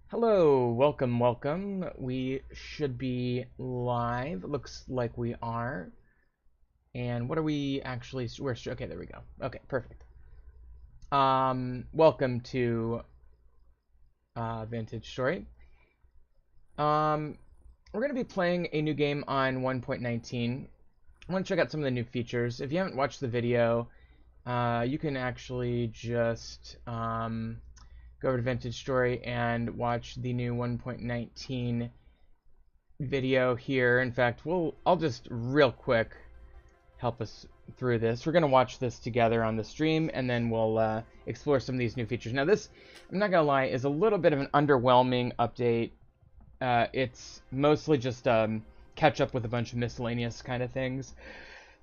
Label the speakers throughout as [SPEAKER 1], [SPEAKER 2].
[SPEAKER 1] Hello, welcome, welcome. We should be live. Looks like we are. And what are we actually? Okay, there we go. Okay, perfect. Welcome to Vintage Story. Um, we're gonna be playing a new game on 1.19. I want to check out some of the new features. If you haven't watched the video, you can actually just go over to Vintage Story and watch the new 1.19 video here. In fact, I'll just real quick help us through this. We're gonna watch this together on the stream, and then we'll explore some of these new features. Now, this, I'm not gonna lie, is a little bit of an underwhelming update. It's mostly just catch up with a bunch of miscellaneous kind of things.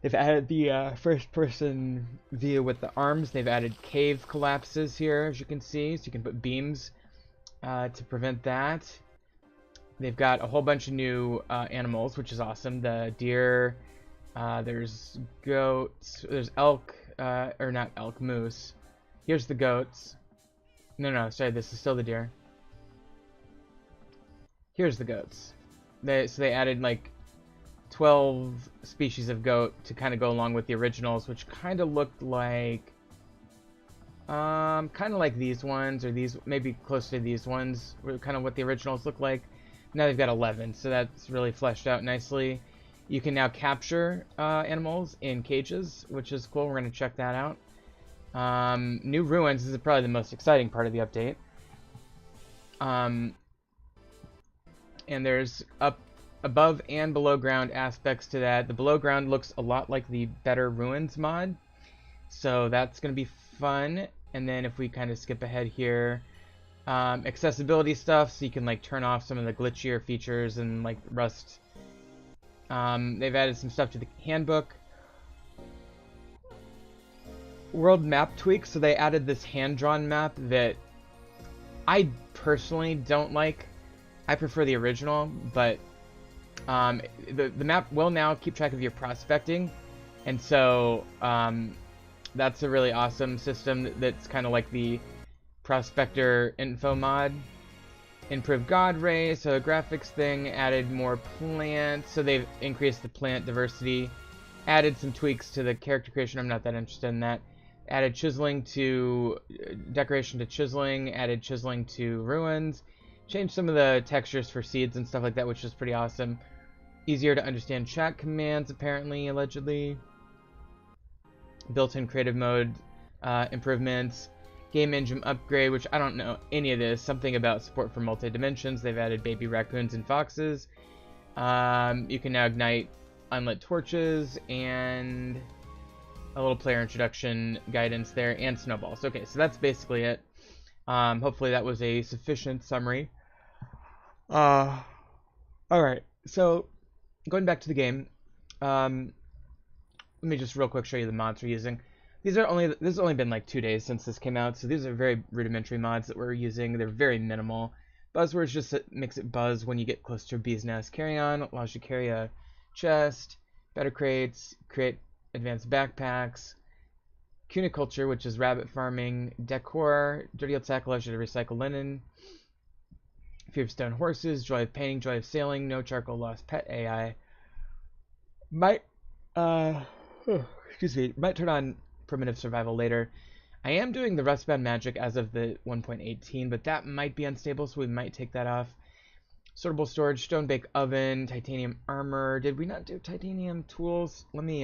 [SPEAKER 1] They've added the first-person view with the arms. They've added cave collapses here, as you can see, so you can put beams to prevent that. They've got a whole bunch of new animals, which is awesome. The deer, there's goats, there's elk, or not elk, moose. Here's the goats. No, sorry, this is still the deer. Here's the goats. So they added like 12 species of goat to kind of go along with the originals, which kind of looked like, kind of like these ones, or these, maybe close to these ones, were kind of what the originals look like. Now they've got 11, so that's really fleshed out nicely. You can now capture animals in cages, which is cool. We're going to check that out. New ruins is probably the most exciting part of the update. And there's above and below ground aspects to that. The below ground looks a lot like the Better Ruins mod, so that's going to be fun. And then if we kind of skip ahead here, accessibility stuff, so you can like turn off some of the glitchier features and like Rust. They've added some stuff to the handbook. World map tweaks, so they added this hand-drawn map that I personally don't like. I prefer the original, but the map will now keep track of your prospecting, and so that's a really awesome system that's kind of like the Prospector info mod. Improved God Ray, so a graphics thing, added more plants, so they've increased the plant diversity, added some tweaks to the character creation. I'm not that interested in that. Added chiseling to decoration to chiseling, added chiseling to ruins, changed some of the textures for seeds and stuff like that, which is pretty awesome. Easier to understand chat commands, apparently, allegedly. Built-in creative mode improvements. Game engine upgrade, which I don't know any of this. Something about support for multi-dimensions. They've added baby raccoons and foxes. You can now ignite unlit torches, and a little player introduction guidance there, and snowballs. Okay, so that's basically it. Hopefully that was a sufficient summary. Alright, so going back to the game, let me just real quick show you the mods we're using. This has only been like 2 days since this came out, so these are very rudimentary mods that we're using. They're very minimal. Buzzwords just makes it buzz when you get close to a bee's nest. Carry on allows you to carry a chest. Better crates, create advanced backpacks. Cuniculture, which is rabbit farming. Decor, dirty old sack allows you to recycle linen. Fear of stone horses, joy of painting, joy of sailing, no charcoal lost pet AI. Might excuse me, might turn on primitive survival later. I am doing the Rustbound magic as of the 1.18, but that might be unstable, so we might take that off. Sortable storage, stone bake oven, titanium armor. Did we not do titanium tools? Let me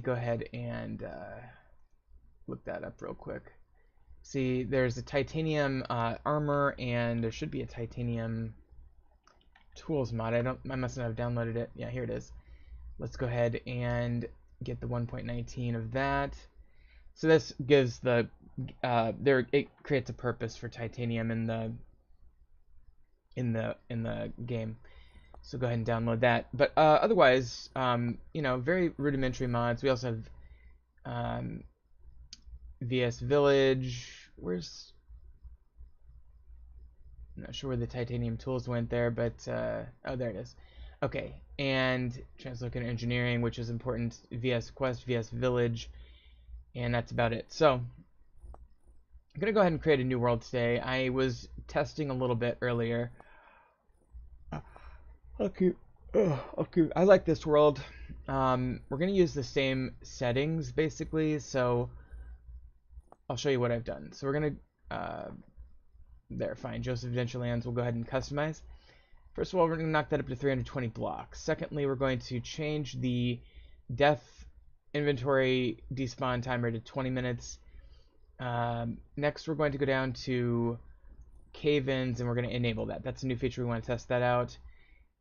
[SPEAKER 1] go ahead and look that up real quick. See, there's a titanium armor, and there should be a titanium tools mod. I must not have downloaded it. Yeah, here it is. Let's go ahead and get the 1.19 of that. So this gives the it creates a purpose for titanium in the game. So go ahead and download that. But otherwise, you know, very rudimentary mods. We also have VS Village. I'm not sure where the titanium tools went there, but oh, there it is. Okay, and Translocator Engineering, which is important. VS Quest, VS Village, and that's about it. So I'm going to go ahead and create a new world today. I was testing a little bit earlier. Okay. Okay. I like this world. We're going to use the same settings, basically, so I'll show you what I've done. So we're going to, there, fine, Joseph Adventurelands, we'll go ahead and customize. First of all, we're going to knock that up to 320 blocks. Secondly, we're going to change the death inventory despawn timer to 20 minutes. Next, we're going to go down to cave-ins, and we're going to enable that. That's a new feature. We want to test that out.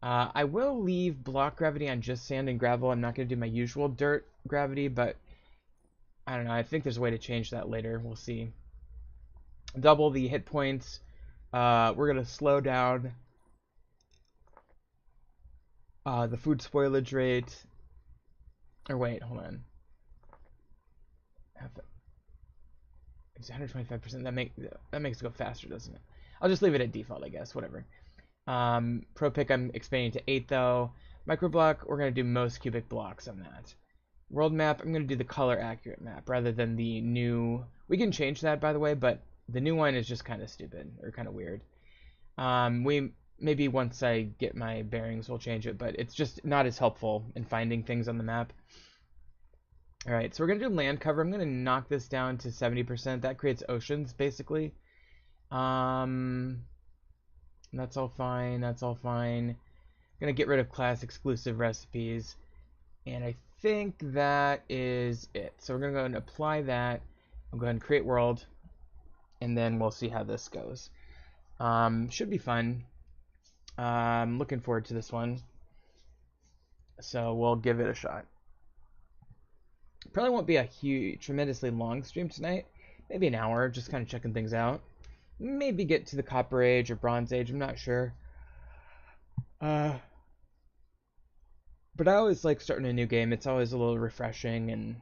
[SPEAKER 1] I will leave block gravity on just sand and gravel. I'm not going to do my usual dirt gravity, but I don't know. I think there's a way to change that later. We'll see. Double the hit points. We're going to slow down the food spoilage rate. Or wait, hold on. It's 125%. That makes it go faster, doesn't it? I'll just leave it at default, I guess. Whatever. Pro pick, I'm expanding to 8 though. Microblock, we're going to do most cubic blocks on that. World map, I'm going to do the color accurate map rather than the new. We can change that, by the way, but the new one is just kind of stupid or kind of weird. Maybe once I get my bearings, we'll change it, but it's just not as helpful in finding things on the map. Alright, so we're going to do land cover. I'm going to knock this down to 70%. That creates oceans, basically. That's all fine. That's all fine. I'm going to get rid of class exclusive recipes. And I think that is it. So we're going to go and apply that. I'll go ahead and create world. And then we'll see how this goes. Should be fun. I'm looking forward to this one. So we'll give it a shot. Probably won't be a tremendously long stream tonight. Maybe an hour, just kind of checking things out. Maybe get to the Copper Age or Bronze Age, I'm not sure. But I always like starting a new game. It's always a little refreshing, and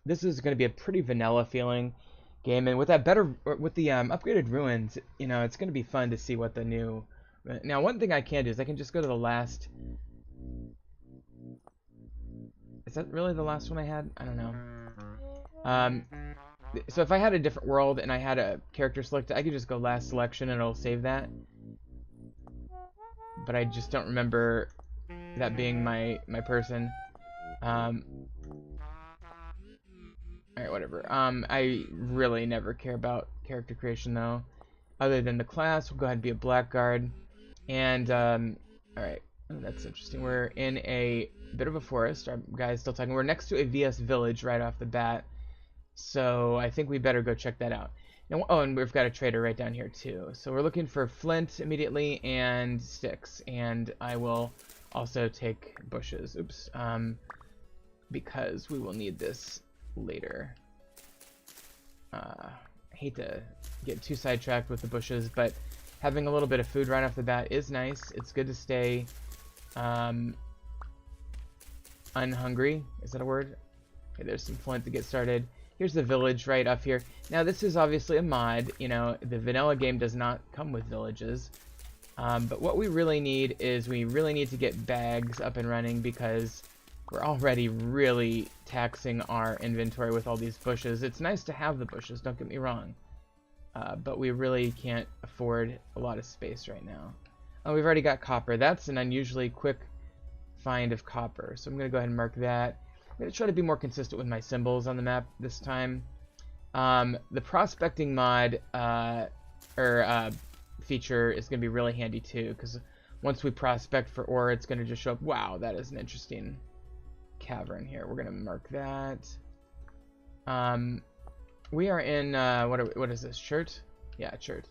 [SPEAKER 1] this is going to be a pretty vanilla feeling game. And with that upgraded ruins, you know, it's going to be fun to see what the new. Now, one thing I can do is I can just go to the last. Is that really the last one I had? I don't know. So if I had a different world and I had a character selected, I could just go last selection and it'll save that. But I just don't remember that being my person. Alright, whatever. I really never care about character creation though. Other than the class, we'll go ahead and be a blackguard. And, alright. That's interesting. We're in a bit of a forest. Our guy's still talking. We're next to a VS village right off the bat. So I think we better go check that out. Now, oh, and we've got a trader right down here too. So we're looking for flint immediately and sticks. And I will also take bushes. Oops. Because we will need this later. I hate to get too sidetracked with the bushes, but having a little bit of food right off the bat is nice. It's good to stay unhungry. Is that a word? Okay, there's some flint to get started. Here's the village right up here. Now this is obviously a mod. You know, the vanilla game does not come with villages. But what we really need is we really need to get bags up and running because we're already really taxing our inventory with all these bushes. It's nice to have the bushes, don't get me wrong. But we really can't afford a lot of space right now. Oh, we've already got copper. That's an unusually quick find of copper. So I'm going to go ahead and mark that. I'm going to try to be more consistent with my symbols on the map this time. The prospecting mod feature is going to be really handy too, because once we prospect for ore, it's going to just show up. Wow, that is an interesting cavern here. We're going to mark that. We are in what is this? Chert? Yeah, Chert.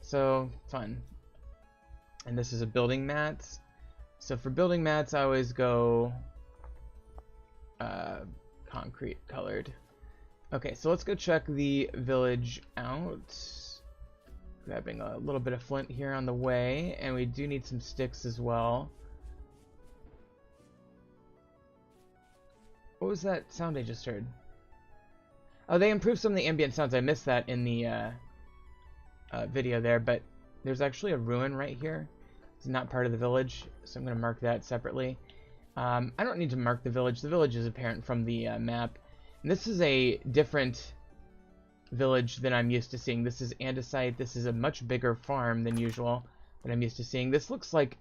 [SPEAKER 1] So fun. And this is a building mats. So for building mats, I always go concrete colored. Okay, so let's go check the village out. Grabbing a little bit of flint here on the way, and we do need some sticks as well. What was that sound I just heard? Oh, they improved some of the ambient sounds. I missed that in the video there, but there's actually a ruin right here. It's not part of the village, so I'm going to mark that separately. I don't need to mark the village. The village is apparent from the map. And this is a different village than I'm used to seeing. This is andesite. This is a much bigger farm than usual that I'm used to seeing. This looks like...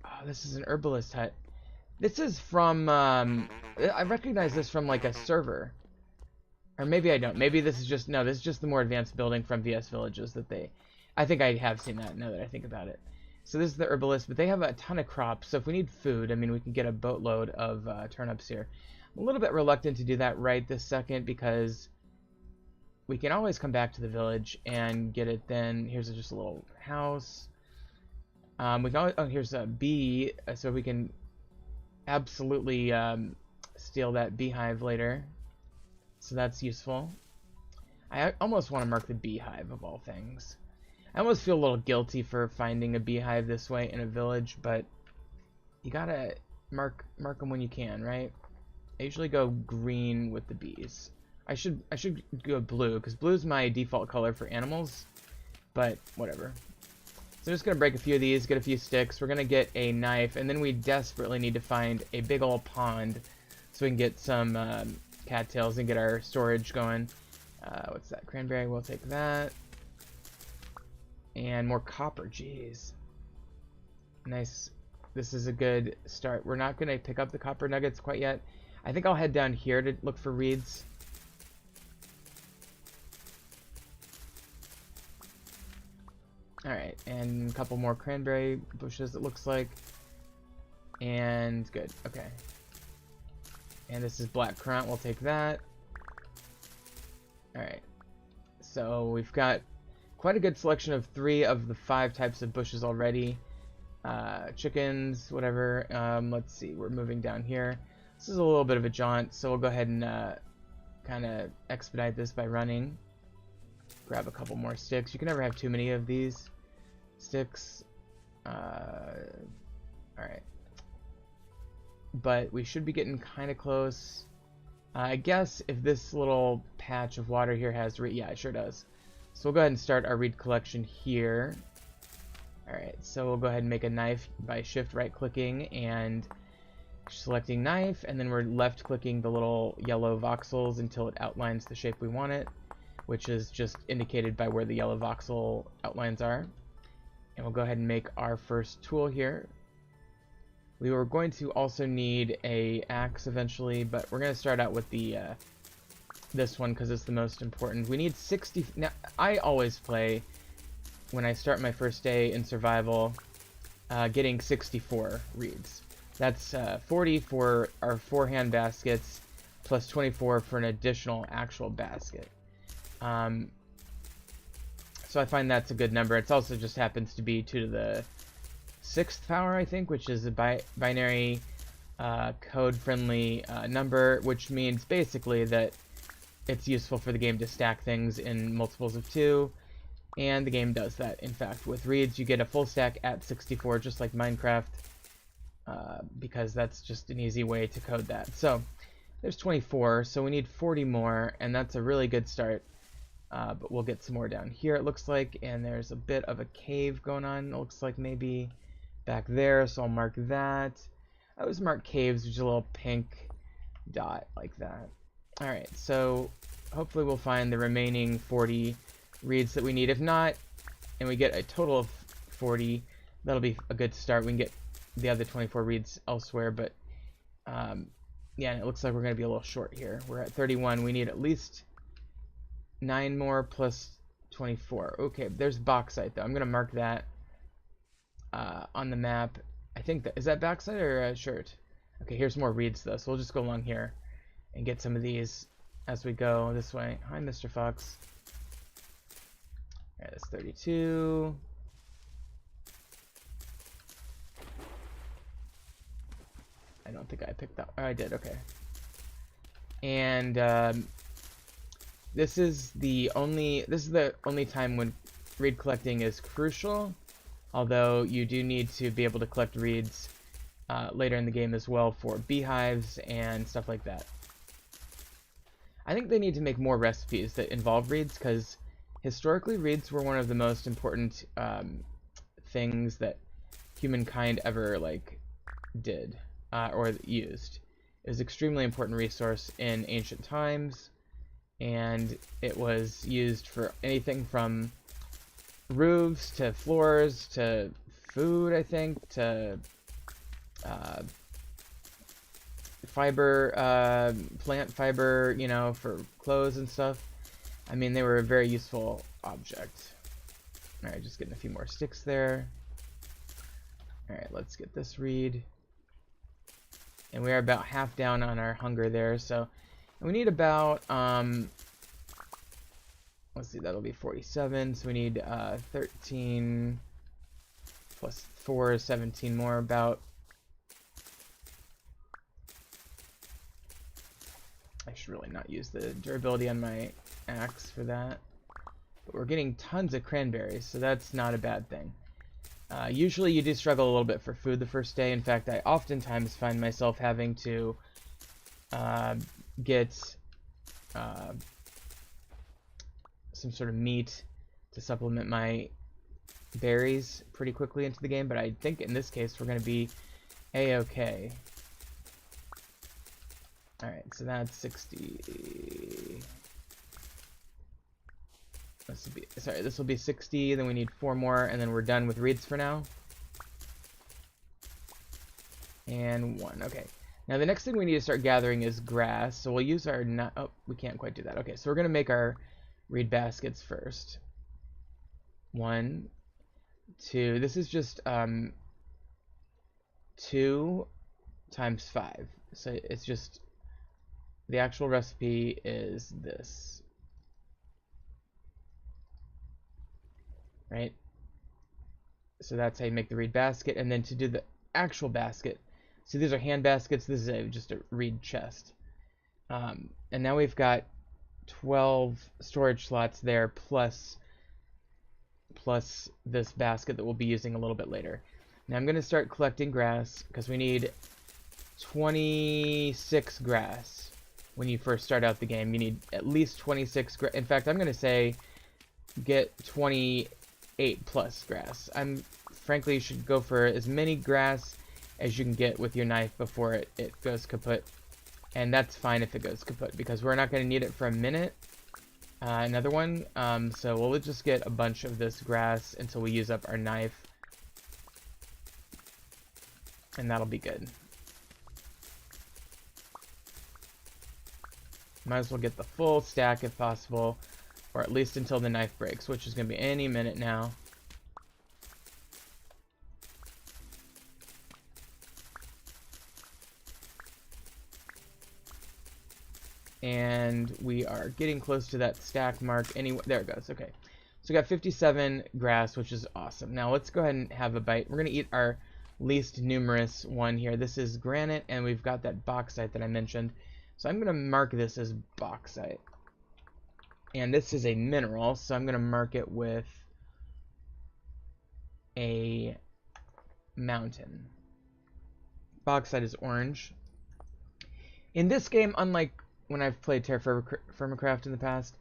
[SPEAKER 1] Oh, this is an herbalist hut. This is from... I recognize this from, like, a server. Or maybe I don't. Maybe this is just... No, this is just the more advanced building from VS Villages that they... I think I have seen that now that I think about it. So this is the herbalist, but they have a ton of crops. So if we need food, I mean, we can get a boatload of turnips here. I'm a little bit reluctant to do that right this second because we can always come back to the village and get it then. Here's just a little house. We can always, oh, here's a bee, so we can absolutely steal that beehive later. So that's useful. I almost want to mark the beehive of all things. I almost feel a little guilty for finding a beehive this way in a village, but you gotta mark them when you can, right? I usually go green with the bees. I should go blue, because blue is my default color for animals, but whatever. So I'm just gonna break a few of these, get a few sticks. We're gonna get a knife, and then we desperately need to find a big old pond so we can get some cattails and get our storage going. What's that? Cranberry, we'll take that. And more copper, jeez. Nice. This is a good start. We're not going to pick up the copper nuggets quite yet. I think I'll head down here to look for reeds. Alright, and a couple more cranberry bushes, it looks like. And good, okay. And this is black currant, we'll take that. Alright. So we've got quite a good selection of 3 of the 5 types of bushes already. Chickens, whatever. Let's see, we're moving down here. This is a little bit of a jaunt, so we'll go ahead and kind of expedite this by running. Grab a couple more sticks. You can never have too many of these sticks. Alright. But we should be getting kind of close. I guess if this little patch of water here has reed, yeah, it sure does. So we'll go ahead and start our reed collection here. Alright, so we'll go ahead and make a knife by shift right clicking and selecting knife, and then we're left clicking the little yellow voxels until it outlines the shape we want it, which is just indicated by where the yellow voxel outlines are. And we'll go ahead and make our first tool here. We were going to also need a axe eventually, but we're going to start out with the this one because it's the most important. We need 60. Now, I always play when I start my first day in survival, getting 64 reeds. That's 40 for our 4-hand baskets, plus 24 for an additional actual basket. So I find that's a good number. It also just happens to be 2 to the 6th power, I think, which is a binary code-friendly number, which means basically that it's useful for the game to stack things in multiples of 2, and the game does that. In fact, with reeds, you get a full stack at 64, just like Minecraft, because that's just an easy way to code that. So there's 24, so we need 40 more, and that's a really good start. But we'll get some more down here, it looks like, and there's a bit of a cave going on. It looks like maybe back there, so I'll mark that. I always mark caves, which is a little pink dot like that. Alright, so hopefully we'll find the remaining 40 reeds that we need. If not, and we get a total of 40, that'll be a good start. We can get the other 24 reeds elsewhere, but yeah, and it looks like we're going to be a little short here. We're at 31. We need at least 9 more plus 24. Okay, there's bauxite, though. I'm going to mark that on the map. I think that... Is that bauxite or a shirt? Okay, here's more reeds, though, so we'll just go along here and get some of these as we go this way. Hi, Mr. Fox. Alright, that's 32. I don't think I picked that. Oh, I did, okay. And this is the only time when reed collecting is crucial, although you do need to be able to collect reeds later in the game as well for beehives and stuff like that. I think they need to make more recipes that involve reeds, because historically reeds were one of the most important things that humankind ever did or used. It was an extremely important resource in ancient times. and it was used for anything from roofs to floors to food, I think, to fiber, plant fiber, you know, for clothes and stuff. I mean, they were a very useful object. Alright, just getting a few more sticks there. Alright, let's get this reed. And we are about half down on our hunger there, so we need about, let's see, that'll be 47, so we need 13 plus 4 is 17 more, about. I should really not use the durability on my axe for that. But we're getting tons of cranberries, so that's not a bad thing. Usually you do struggle a little bit for food the first day. In fact, I oftentimes find myself having to get some sort of meat to supplement my berries pretty quickly into the game, but I think in this case we're going to be a-okay. Alright, so that's 60. This will be 60, then we need 4 more, and then we're done with reeds for now. And 1, okay. Now the next thing we need to start gathering is grass, so we'll use our, oh, we can't quite do that. Okay, so we're going to make our reed baskets first. 1, 2, this is just 2 times 5, so it's just, the actual recipe is this. Right? So that's how you make the reed basket, and then to do the actual basket, so these are hand baskets, this is just a reed chest. And now we've got 12 storage slots there, plus this basket that we'll be using a little bit later. Now I'm going to start collecting grass, because we need 26 grass. When you first start out the game, you need at least 26 grass. In fact, I'm going to say get 28 plus grass. Frankly, you should go for as many grass as you can get with your knife before it goes kaput. And that's fine if it goes kaput, because we're not going to need it for a minute. Another one, so we'll just get a bunch of this grass until we use up our knife. And that'll be good. Might as well get the full stack if possible, or at least until the knife breaks, which is going to be any minute now. And we are getting close to that stack mark. Anyway, there it goes. Okay, so we got 57 grass, which is awesome. Now let's go ahead and have a bite. We're going to eat our least numerous one here. This is granite, and we've got that bauxite that I mentioned. So I'm going to mark this as bauxite. And this is a mineral, so I'm going to mark it with a mountain. Bauxite is orange. In this game, unlike when I've played Terra Firmacraft in the past,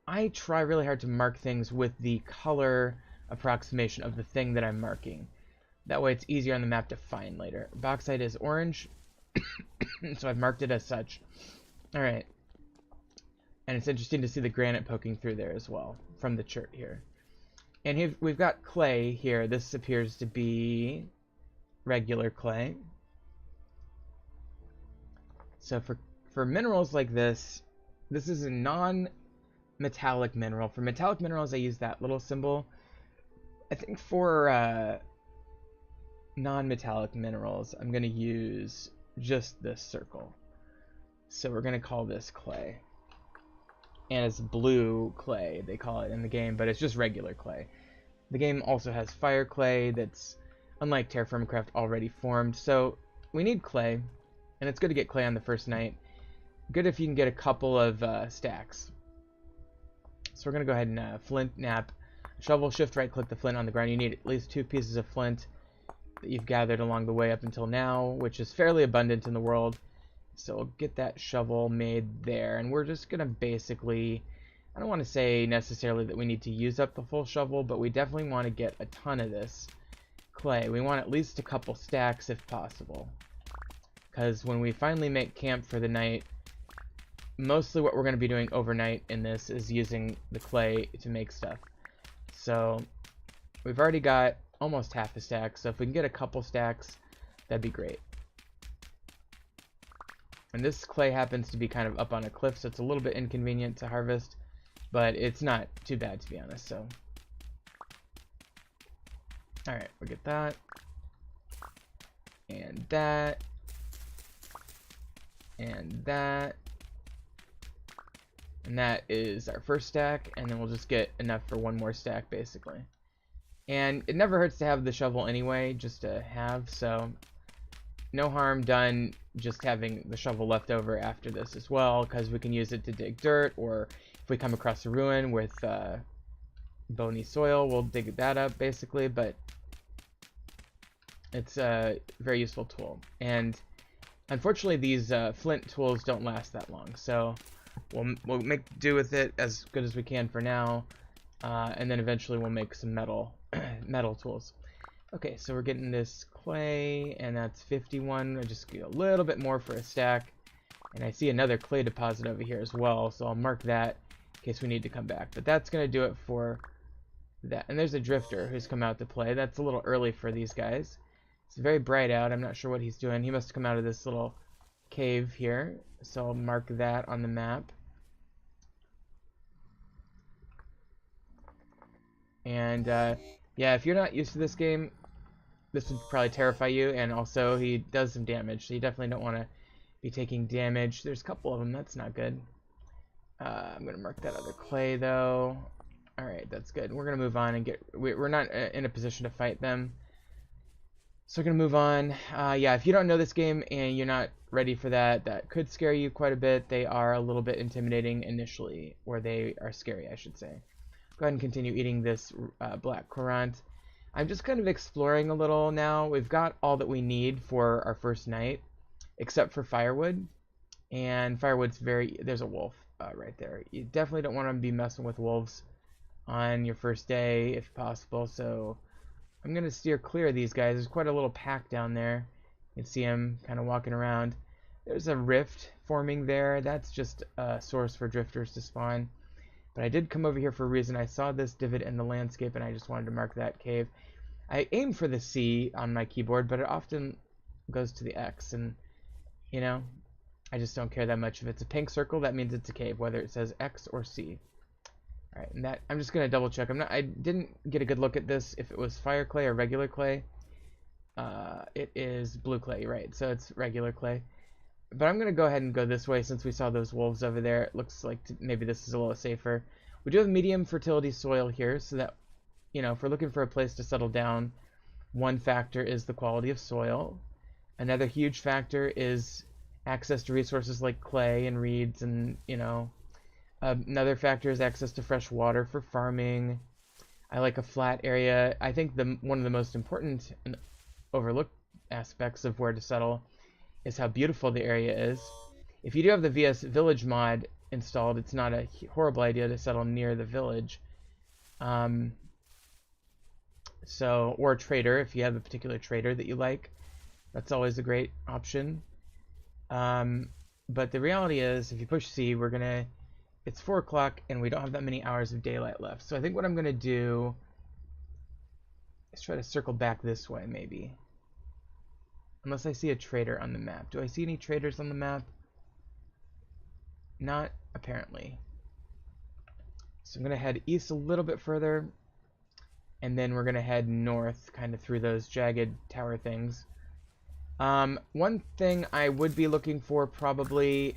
[SPEAKER 1] I try really hard to mark things with the color approximation of the thing that I'm marking. That way it's easier on the map to find later. Bauxite is orange. So I've marked it as such. Alright. And it's interesting to see the granite poking through there as well, from the chert here. And here we've got clay here. This appears to be regular clay. So for minerals like this is a non-metallic mineral. For metallic minerals, I use that little symbol. I think for non-metallic minerals, I'm going to use just this circle. So we're going to call this clay. And it's blue clay, they call it in the game, but it's just regular clay. The game also has fire clay that's, unlike Terra Firmacraft, already formed. So we need clay, and it's good to get clay on the first night. Good if you can get a couple of stacks. So we're going to go ahead and flint nap. Shovel, shift, right click the flint on the ground. You need at least 2 pieces of flint that you've gathered along the way up until now, which is fairly abundant in the world. So we'll get that shovel made there, and we're just going to basically, I don't want to say necessarily that we need to use up the full shovel, but we definitely want to get a ton of this clay. We want at least a couple stacks if possible, because when we finally make camp for the night, mostly what we're going to be doing overnight in this is using the clay to make stuff. So we've already got almost half a stack, so if we can get a couple stacks, that'd be great. And this clay happens to be kind of up on a cliff, so it's a little bit inconvenient to harvest, but it's not too bad, to be honest. So alright, we'll get that. And that. And that. And that is our first stack, and then we'll just get enough for one more stack, basically. And it never hurts to have the shovel anyway, just to have, so no harm done just having the shovel left over after this as well, because we can use it to dig dirt, or if we come across a ruin with bony soil, we'll dig that up, basically, but it's a very useful tool. And unfortunately, these flint tools don't last that long, so we'll make do with it as good as we can for now, and then eventually we'll make some metal tools. Okay, so we're getting this clay, and that's 51. I just get a little bit more for a stack, and I see another clay deposit over here as well, so I'll mark that in case we need to come back. But that's gonna do it for that. And there's a drifter who's come out to play. That's a little early for these guys. It's very bright out. I'm not sure what he's doing. He must have come out of this little cave here, so I'll mark that on the map. And yeah, if you're not used to this game, this would probably terrify you. And also, he does some damage, so you definitely don't want to be taking damage. There's a couple of them. That's not good. I'm gonna mark that other clay though. All right, that's good. We're gonna move on and we're not in a position to fight them. So we're going to move on. Yeah, if you don't know this game and you're not ready for that, that could scare you quite a bit. They are a little bit intimidating initially, or they are scary, I should say. Go ahead and continue eating this black currant. I'm just kind of exploring a little now. We've got all that we need for our first night, except for firewood. And firewood's there's a wolf right there. You definitely don't want to be messing with wolves on your first day, if possible, so I'm going to steer clear of these guys. There's quite a little pack down there. You can see them kind of walking around. There's a rift forming there. That's just a source for drifters to spawn. But I did come over here for a reason. I saw this divot in the landscape, and I just wanted to mark that cave. I aim for the C on my keyboard, but it often goes to the X. And, you know, I just don't care that much. If it's a pink circle, that means it's a cave, whether it says X or C. Alright, and that I'm just gonna double check. I didn't get a good look at this if it was fire clay or regular clay. It is blue clay, right? So it's regular clay. But I'm gonna go ahead and go this way since we saw those wolves over there. It looks like maybe this is a little safer. We do have medium fertility soil here, so that, you know, if we're looking for a place to settle down, one factor is the quality of soil. Another huge factor is access to resources like clay and reeds, and, you know, another factor is access to fresh water for farming. I like a flat area. I think one of the most important and overlooked aspects of where to settle is how beautiful the area is. If you do have the VS Village mod installed, it's not a horrible idea to settle near the village. Or a trader, if you have a particular trader that you like. That's always a great option. But the reality is, if you push C, it's 4 o'clock and we don't have that many hours of daylight left. So I think what I'm going to do is try to circle back this way, maybe. Unless I see a trader on the map. Do I see any traders on the map? Not apparently. So I'm going to head east a little bit further, and then we're going to head north, kind of through those jagged tower things. One thing I would be looking for probably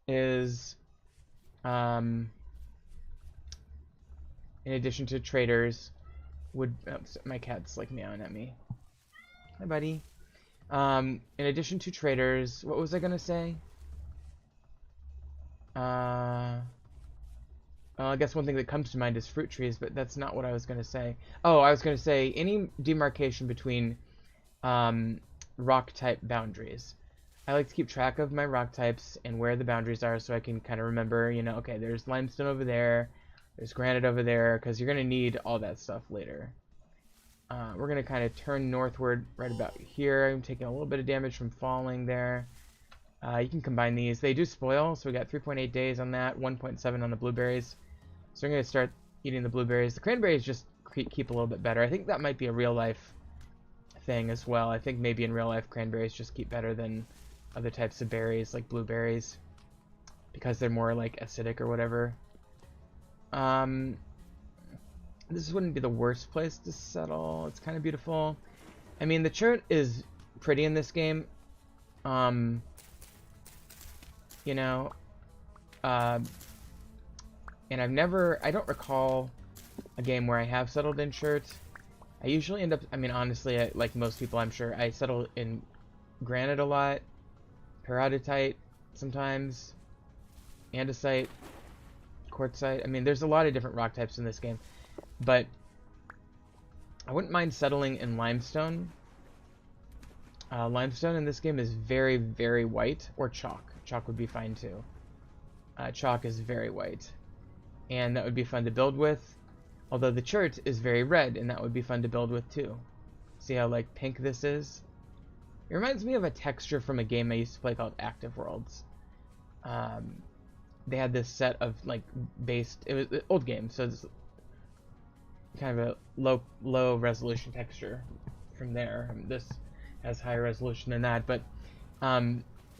[SPEAKER 1] is, in addition to traders, my cat's like meowing at me. Hi, buddy. In addition to traders, what was I gonna say? Well, I guess one thing that comes to mind is fruit trees, but that's not what I was gonna say. Oh, I was gonna say any demarcation between rock type boundaries. I like to keep track of my rock types and where the boundaries are, so I can kind of remember, you know, okay, there's limestone over there, there's granite over there, because you're going to need all that stuff later. We're going to kind of turn northward right about here. I'm taking a little bit of damage from falling there. You can combine these. They do spoil, so we got 3.8 days on that, 1.7 on the blueberries. So I'm going to start eating the blueberries. The cranberries just keep a little bit better. I think that might be a real life thing as well. I think maybe in real life cranberries just keep better than other types of berries like blueberries because they're more like acidic or whatever. This wouldn't be the worst place to settle. It's kind of beautiful. I mean, the chert is pretty in this game. You know, and I don't recall a game where I have settled in chert. I usually end up, I mean, honestly, like most people, I'm sure, I settle in granite a lot, peridotite sometimes, andesite, quartzite. I mean, there's a lot of different rock types in this game, but I wouldn't mind settling in limestone. Limestone in this game is very, very white, or chalk. Chalk would be fine too. Chalk is very white, and that would be fun to build with. Although the chert is very red, and that would be fun to build with too. See how like pink this is? It reminds me of a texture from a game I used to play called Active Worlds. They had this set of like it was an old game, so it's kind of a low resolution texture from there. I mean, this has higher resolution than that, but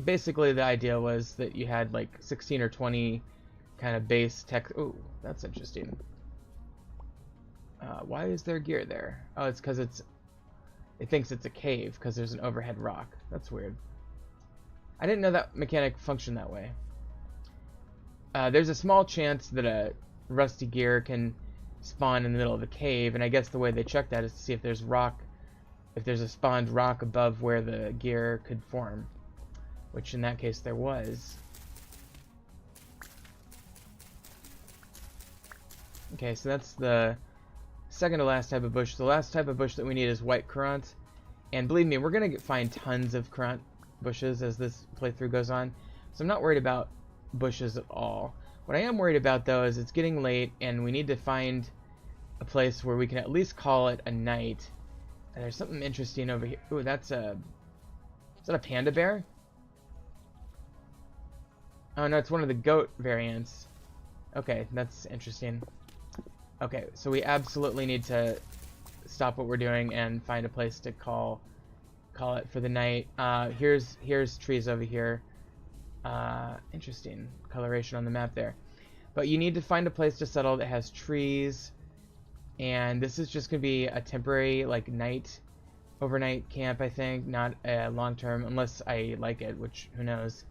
[SPEAKER 1] basically the idea was that you had like 16 or 20 kind of base text. Oh, that's interesting. Why is there gear there? Oh, it's because it thinks it's a cave because there's an overhead rock. That's weird. I didn't know that mechanic functioned that way. There's a small chance that a rusty gear can spawn in the middle of a cave, and I guess the way they check that is to see if there's a spawned rock above where the gear could form, which in that case there was. Okay, so that's the second to last type of bush. The last type of bush that we need is white currant, and believe me, we're gonna find tons of currant bushes as this playthrough goes on, so I'm not worried about bushes at all. What I am worried about though is it's getting late and we need to find a place where we can at least call it a night. And there's something interesting over here. Ooh, is that a panda bear? Oh no, it's one of the goat variants. Okay, that's interesting. Okay, so we absolutely need to stop what we're doing and find a place to call it for the night. Here's trees over here. Interesting coloration on the map there. But you need to find a place to settle that has trees, and this is just gonna be a temporary like overnight camp, I think, not a long-term, unless I like it, which who knows.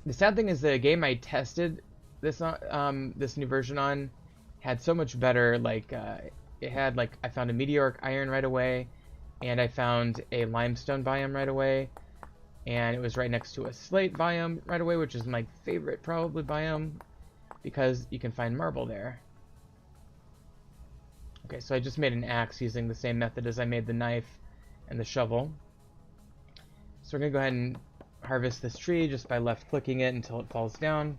[SPEAKER 1] The sad thing is the game I tested this new version on had so much better, like it had like I found a meteoric iron right away, and I found a limestone biome right away, and it was right next to a slate biome right away, which is my favorite probably biome because you can find marble there. Okay, so I just made an axe using the same method as I made the knife and the shovel. So we're gonna go ahead and harvest this tree just by left clicking it until it falls down.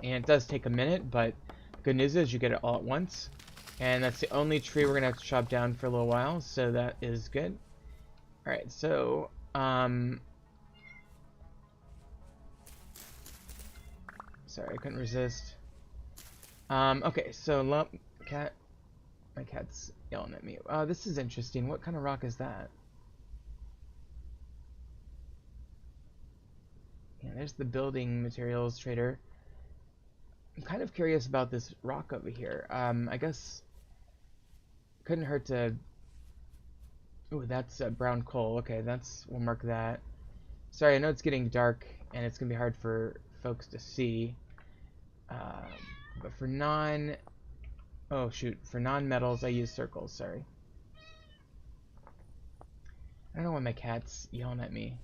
[SPEAKER 1] And it does take a minute, but the good news is you get it all at once. And that's the only tree we're gonna have to chop down for a little while, so that is good. Alright, so sorry, I couldn't resist. Okay, so my cat's yelling at me. This is interesting. What kind of rock is that? Yeah, there's the building materials trader. I'm kind of curious about this rock over here. I guess couldn't hurt to. Ooh, that's brown coal. Okay, we'll mark that. Sorry, I know it's getting dark and it's gonna be hard for folks to see. But for for non-metals, I use circles. Sorry. I don't know why my cat's yelling at me.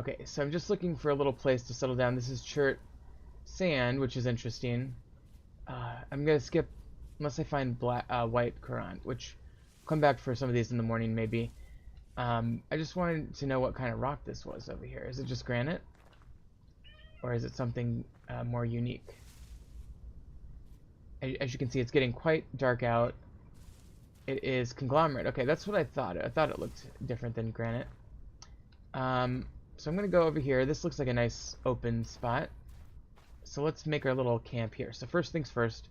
[SPEAKER 1] Okay, so I'm just looking for a little place to settle down. This is Chert Sand, which is interesting. I'm gonna skip unless I find white Courant, which I'll come back for some of these in the morning maybe. I just wanted to know what kind of rock this was over here. Is it just granite? Or is it something more unique? As you can see, it's getting quite dark out. It is conglomerate. Okay, that's what I thought. I thought it looked different than granite. So I'm going to go over here. This looks like a nice open spot. So let's make our little camp here. So first things first,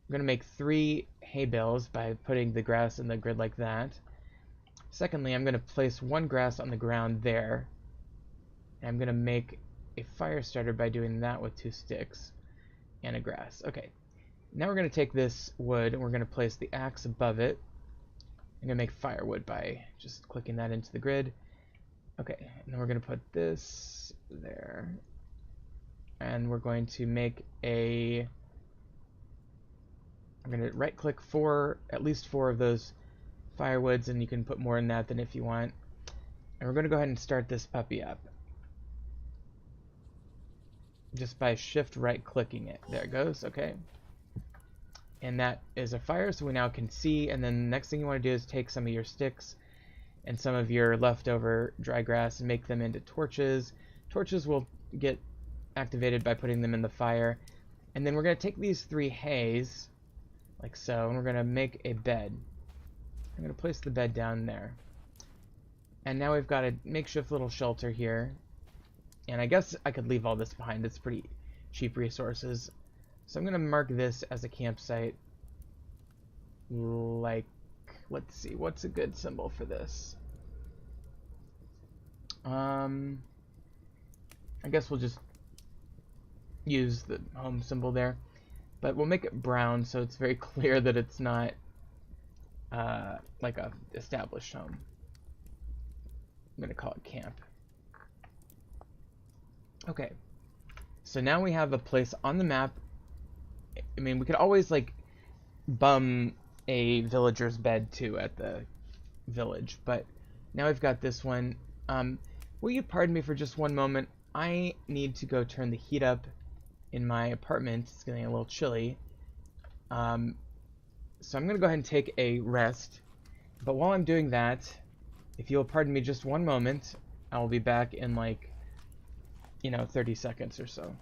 [SPEAKER 1] I'm going to make 3 hay bales by putting the grass in the grid like that. Secondly, I'm going to place 1 grass on the ground there. And I'm going to make a fire starter by doing that with 2 sticks and a grass. Okay, now we're going to take this wood and we're going to place the axe above it. I'm going to make firewood by just clicking that into the grid. Okay, and then we're going to put this there. And we're going to make a... I'm going to right click at least 4 of those firewoods, and you can put more in that than if you want. And we're going to go ahead and start this puppy up. Just by shift right clicking it. There it goes, okay. And that is a fire, so we now can see, and then the next thing you want to do is take some of your sticks and some of your leftover dry grass and make them into torches. Torches will get activated by putting them in the fire. And then we're going to take these 3 hays, like so, and we're going to make a bed. I'm going to place the bed down there. And now we've got a makeshift little shelter here. And I guess I could leave all this behind. It's pretty cheap resources. So I'm going to mark this as a campsite. Like, let's see, what's a good symbol for this? I guess we'll just use the home symbol there. But we'll make it brown so it's very clear that it's not like a established home. I'm going to call it camp. Okay, so now we have a place on the map. I mean, we could always like bum a villager's bed too at the village, but now we've got this one. Will you pardon me for just one moment? I need to go turn the heat up in my apartment. It's getting a little chilly. So I'm gonna go ahead and take a rest, but while I'm doing that, if you'll pardon me just one moment, I will be back in like 30 seconds or so.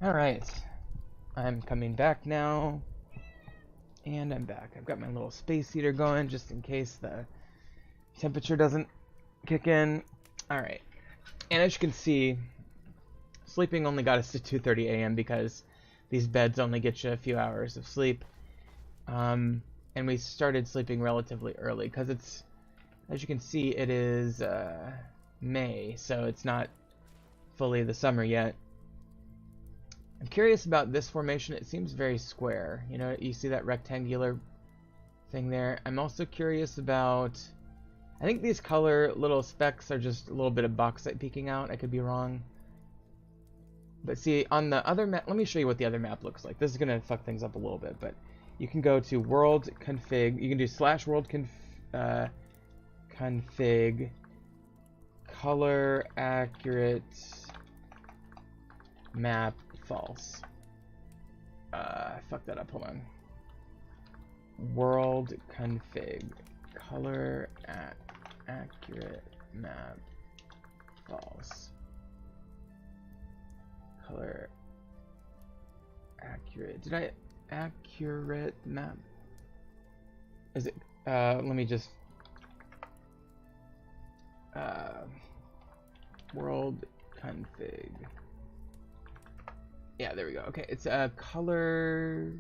[SPEAKER 1] All right. I'm coming back now, and I'm back. I've got my little space heater going just in case the temperature doesn't kick in. Alright, and as you can see, sleeping only got us to 2:30 a.m. because these beds only get you a few hours of sleep. And we started sleeping relatively early because it's, as you can see, it is May, so it's not fully the summer yet. I'm curious about this formation. It seems very square. You see that rectangular thing there. I'm also curious about, I think these color little specks are just a little bit of bauxite peeking out. I could be wrong. But see, on the other map, let me show you what the other map looks like. This is going to fuck things up a little bit, but you can go to world config. You can do /world config color accurate map false. I fucked that up. Hold on. World config color accurate map false. Color accurate. Did I accurate map? Is it? Let me just. World config. Yeah, there we go. Okay, it's a color.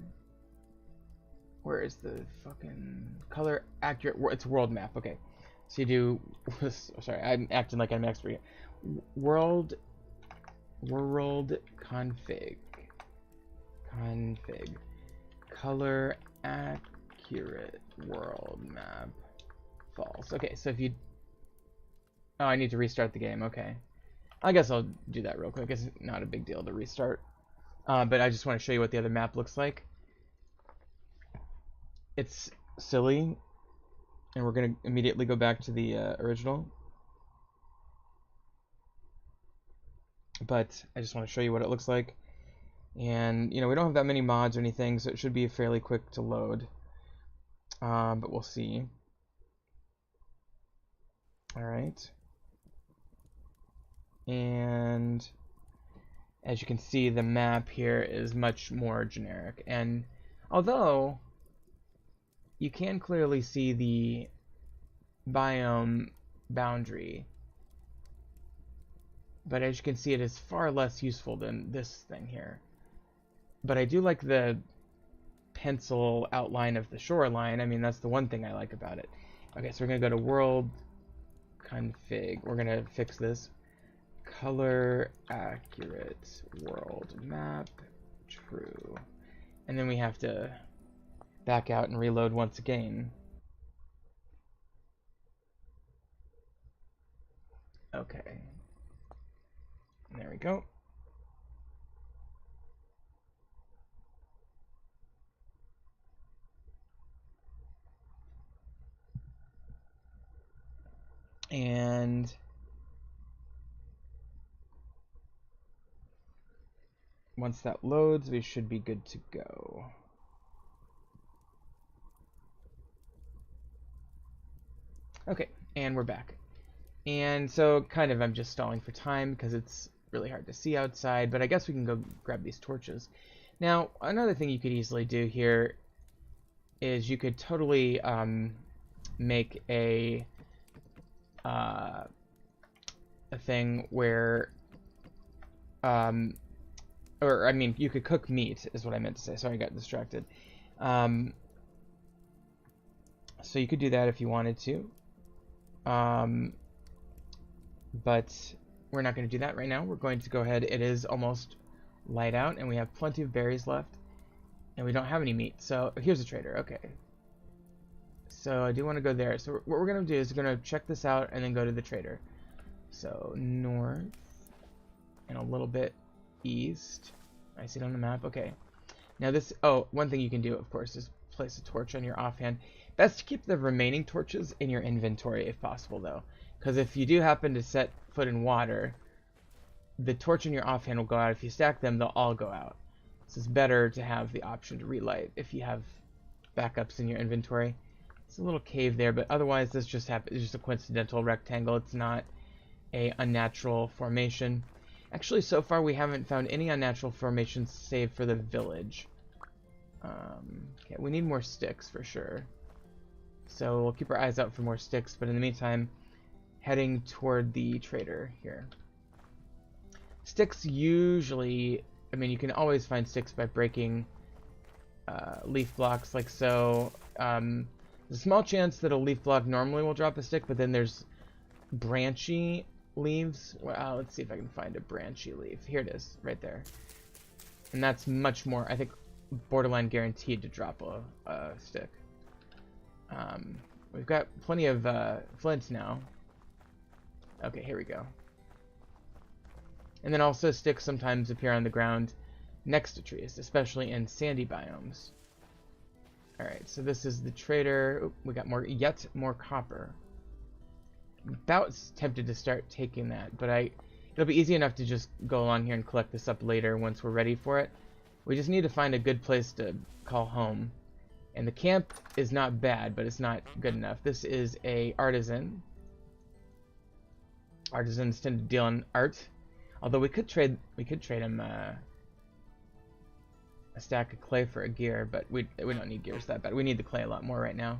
[SPEAKER 1] Where is the fucking color accurate? It's world map. Okay, so you do. Sorry, I'm acting like I'm an expert. World world config color accurate world map false. Okay, so if you, oh, I need to restart the game. Okay, I guess I'll do that real quick. It's not a big deal to restart, but I just want to show you what the other map looks like. It's silly, and we're gonna immediately go back to the original, but I just want to show you what it looks like. And you know, we don't have that many mods or anything, so it should be fairly quick to load, but we'll see. All right, and as you can see, the map here is much more generic, and although you can clearly see the biome boundary, but as you can see, it is far less useful than this thing here. But I do like the pencil outline of the shoreline. I mean, that's the one thing I like about it. Okay, so we're gonna go to world config. We're gonna fix this. Color accurate world map true. And then we have to back out and reload once again. Okay. There we go. And once that loads, we should be good to go. Okay, and we're back. And so kind of I'm just stalling for time because it's really hard to see outside, but I guess we can go grab these torches. Now, another thing you could easily do here is you could totally make a thing where or I mean, you could cook meat is what I meant to say. Sorry, I got distracted. So you could do that if you wanted to. But we're not going to do that right now. We're going to go ahead. It is almost light out, and we have plenty of berries left, and we don't have any meat. So here's a trader. Okay. So I do want to go there. So what we're going to do is we're going to check this out and then go to the trader. So north and a little bit east. I see it on the map. Okay. Now this, oh, one thing you can do, of course, is place a torch on your offhand. Best to keep the remaining torches in your inventory if possible, though. Because if you do happen to set foot in water, the torch in your offhand will go out. If you stack them, they'll all go out. So it's better to have the option to relight if you have backups in your inventory. It's a little cave there, but otherwise this just happens. It's just a coincidental rectangle. It's not a unnatural formation. Actually, so far we haven't found any unnatural formations save for the village. Okay, we need more sticks for sure. So we'll keep our eyes out for more sticks, but in the meantime, heading toward the trader here. Sticks usually, I mean, you can always find sticks by breaking leaf blocks like so. There's a small chance that a leaf block normally will drop a stick, but then there's branchy leaves. Well, let's see if I can find a branchy leaf. Here it is, right there. And that's much more, I think, borderline guaranteed to drop a stick. We've got plenty of flint now. Okay, here we go. And then also sticks sometimes appear on the ground next to trees, especially in sandy biomes. Alright, so this is the trader. Oop, we got yet more copper. I'm about tempted to start taking that, but it'll be easy enough to just go along here and collect this up later once we're ready for it. We just need to find a good place to call home. And the camp is not bad, but it's not good enough. This is a artisan. Artisans tend to deal in art. Although we could trade him a stack of clay for a gear, but we don't need gears that bad. We need the clay a lot more right now.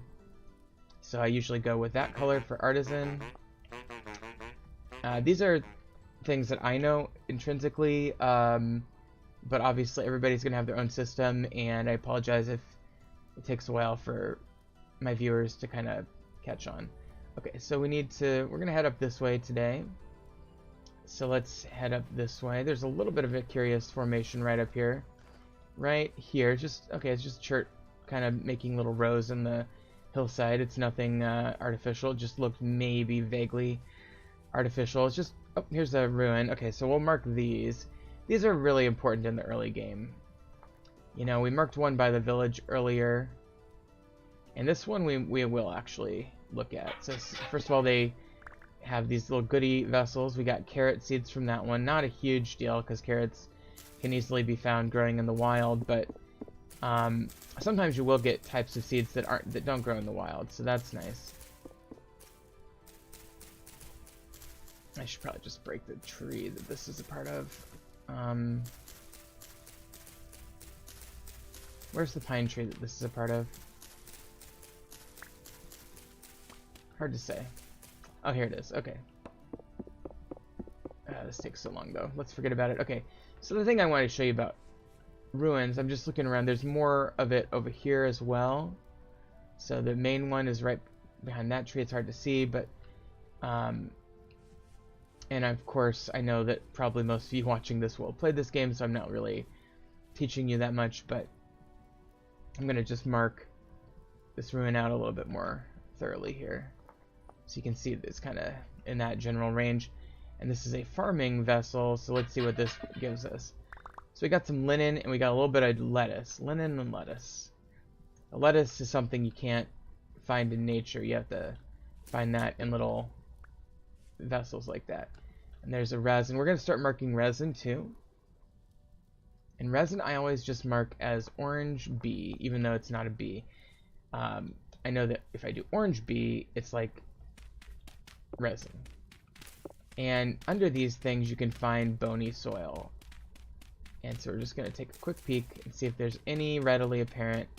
[SPEAKER 1] So I usually go with that color for artisan. These are things that I know intrinsically, but obviously everybody's gonna have their own system, and I apologize if it takes a while for my viewers to kind of catch on. Okay, so we're gonna head up this way today. So let's head up this way. There's a little bit of a curious formation right up here. Right here. Okay, it's just chert kind of making little rows in the hillside. It's nothing artificial. It just looked maybe vaguely artificial. It's just... Oh, here's a ruin. Okay, so we'll mark these. These are really important in the early game. You know, we marked one by the village earlier. And this one we will actually look at. So first of all, they have these little goodie vessels. We got carrot seeds from that one. Not a huge deal because carrots can easily be found growing in the wild, but sometimes you will get types of seeds that don't grow in the wild, so that's nice. I should probably just break the tree that this is a part of. Where's the pine tree that this is a part of? Hard to say. Oh, here it is. Okay. This takes so long, though. Let's forget about it. Okay, so the thing I wanted to show you about ruins, I'm just looking around. There's more of it over here as well. So the main one is right behind that tree. It's hard to see, but... and of course, I know that probably most of you watching this will have played this game, so I'm not really teaching you that much, but I'm going to just mark this ruin out a little bit more thoroughly here. So you can see it's kind of in that general range. And this is a farming vessel, so let's see what this gives us. So we got some linen, and we got a little bit of lettuce. Linen and lettuce. The lettuce is something you can't find in nature. You have to find that in little vessels like that. And there's a resin. We're going to start marking resin, too. And resin I always just mark as orange B, even though it's not a B. I know that if I do orange B, it's like resin. And under these things you can find bony soil. And so we're just going to take a quick peek and see if there's any readily apparent,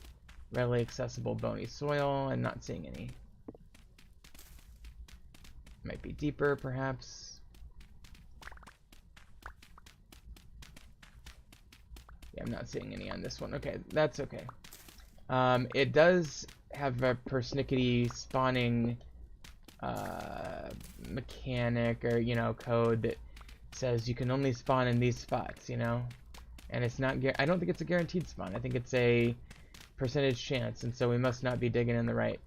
[SPEAKER 1] readily accessible bony soil. I'm not seeing any. Might be deeper, perhaps. Yeah, I'm not seeing any on this one. Okay, that's okay. It does have a persnickety spawning mechanic or, you know, code that says you can only spawn in these spots, you know? And it's not, I don't think it's a guaranteed spawn. I think it's a percentage chance, and so we must not be digging in the right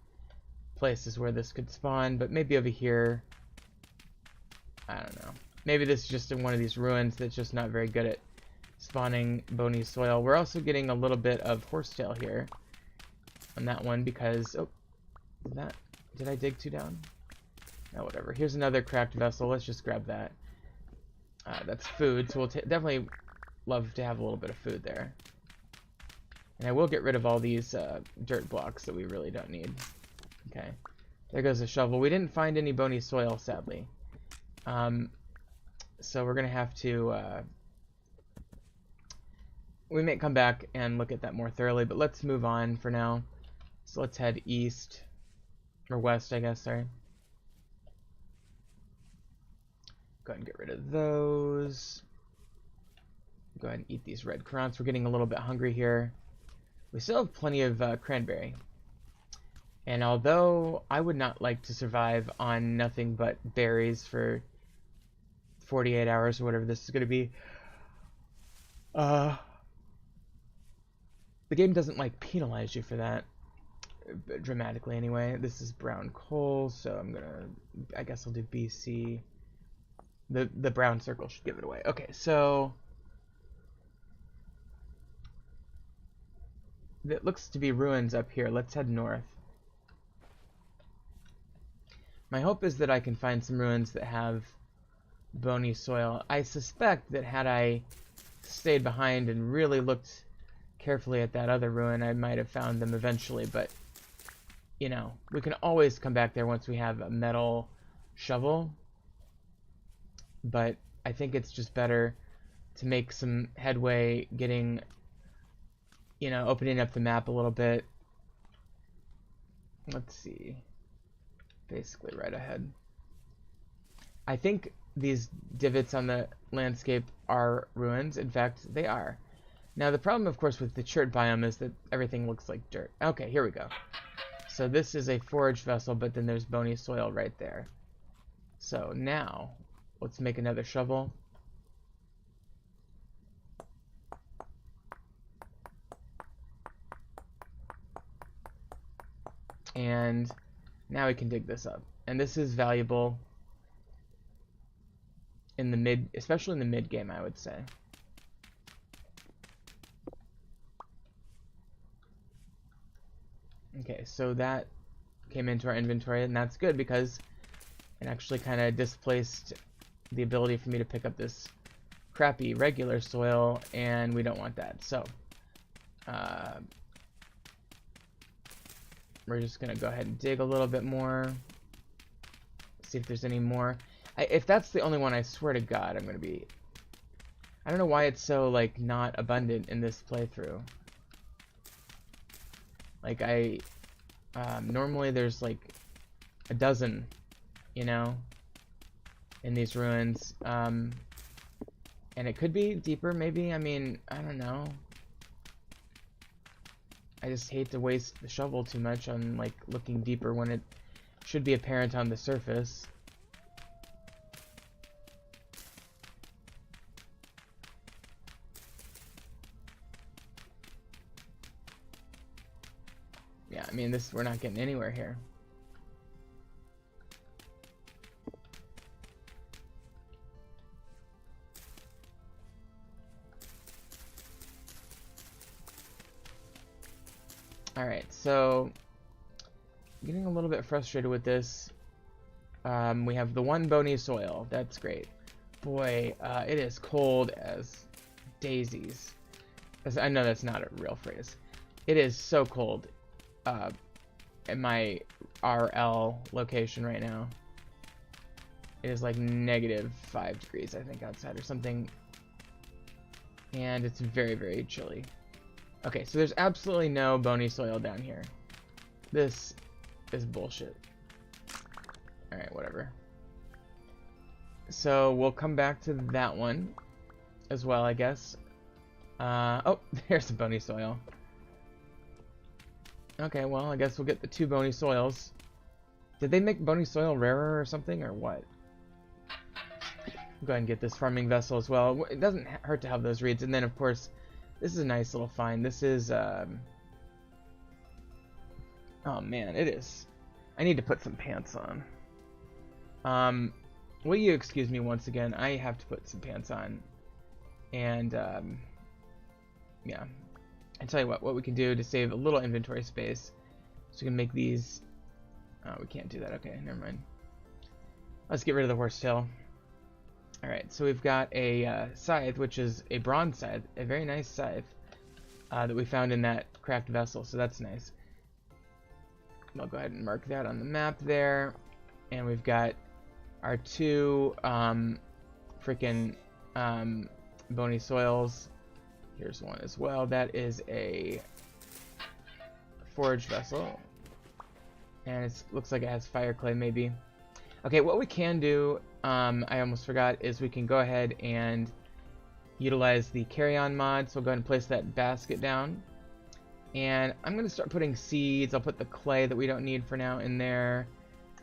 [SPEAKER 1] places where this could spawn, but maybe over here, I don't know. Maybe this is just in one of these ruins that's just not very good at spawning bony soil. We're also getting a little bit of horsetail here on that one because, oh, did I dig too down? No, whatever. Here's another cracked vessel. Let's just grab that. That's food, so we'll definitely love to have a little bit of food there. And I will get rid of all these dirt blocks that we really don't need. Okay. There goes the shovel. We didn't find any bony soil, sadly. So we're going to have to... we may come back and look at that more thoroughly, but let's move on for now. So let's head east. Or west, I guess, sorry. Go ahead and get rid of those. Go ahead and eat these red currants. We're getting a little bit hungry here. We still have plenty of cranberry. And although I would not like to survive on nothing but berries for 48 hours or whatever this is going to be, the game doesn't like penalize you for that. Dramatically anyway. This is brown coal, so I'm gonna, I guess I'll do BC. The brown circle should give it away. Okay, so it looks to be ruins up here. Let's head north. My hope is that I can find some ruins that have bony soil. I suspect that had I stayed behind and really looked carefully at that other ruin, I might have found them eventually, but you know, we can always come back there once we have a metal shovel. But I think it's just better to make some headway getting, you know, opening up the map a little bit. Let's see. Basically right ahead. I think these divots on the landscape are ruins. In fact, they are. Now the problem, of course, with the chert biome is that everything looks like dirt. Okay, here we go. So this is a forage vessel, but then there's bony soil right there. So now, let's make another shovel. And now we can dig this up. And this is valuable in the mid, especially in the mid game, I would say. Okay, so that came into our inventory, and that's good because it actually kind of displaced the ability for me to pick up this crappy regular soil, and we don't want that. So we're just gonna go ahead and dig a little bit more, see if there's any more. If that's the only one, I swear to God, I'm gonna be... I don't know why it's so, like, not abundant in this playthrough. Like, normally there's, like, a dozen, you know, in these ruins. And it could be deeper, maybe. I mean, I don't know. I just hate to waste the shovel too much on, like, looking deeper when it should be apparent on the surface. Yeah, I mean, we're not getting anywhere here. Alright, so getting a little bit frustrated with this. We have the one bony soil. That's great. Boy, it is cold as daisies. I know that's not a real phrase. It is so cold at my RL location right now. It is like -5 degrees, I think, outside or something. And it's very, very chilly. Okay, so there's absolutely no bony soil down here. This is bullshit. Alright, whatever. So we'll come back to that one as well, I guess. Oh, there's the bony soil. Okay, well, I guess we'll get the 2 bony soils. Did they make bony soil rarer or something, or what? I'll go ahead and get this farming vessel as well. It doesn't hurt to have those reeds. And then, of course, this is a nice little find. This is, oh man, it is. I need to put some pants on. Will you excuse me once again? I have to put some pants on. And, yeah. I tell you what we can do to save a little inventory space. So we can make these, oh, we can't do that. Okay, never mind. Let's get rid of the horsetail. Alright, so we've got a scythe, which is a bronze scythe, a very nice scythe that we found in that craft vessel, so that's nice. I'll go ahead and mark that on the map there. And we've got our 2 freaking bony soils. Here's one as well. That is a forge vessel. And it looks like it has fire clay, maybe. Okay, what we can do, I almost forgot, is we can go ahead and utilize the carry-on mod. So we'll go ahead and place that basket down. And I'm going to start putting seeds. I'll put the clay that we don't need for now in there.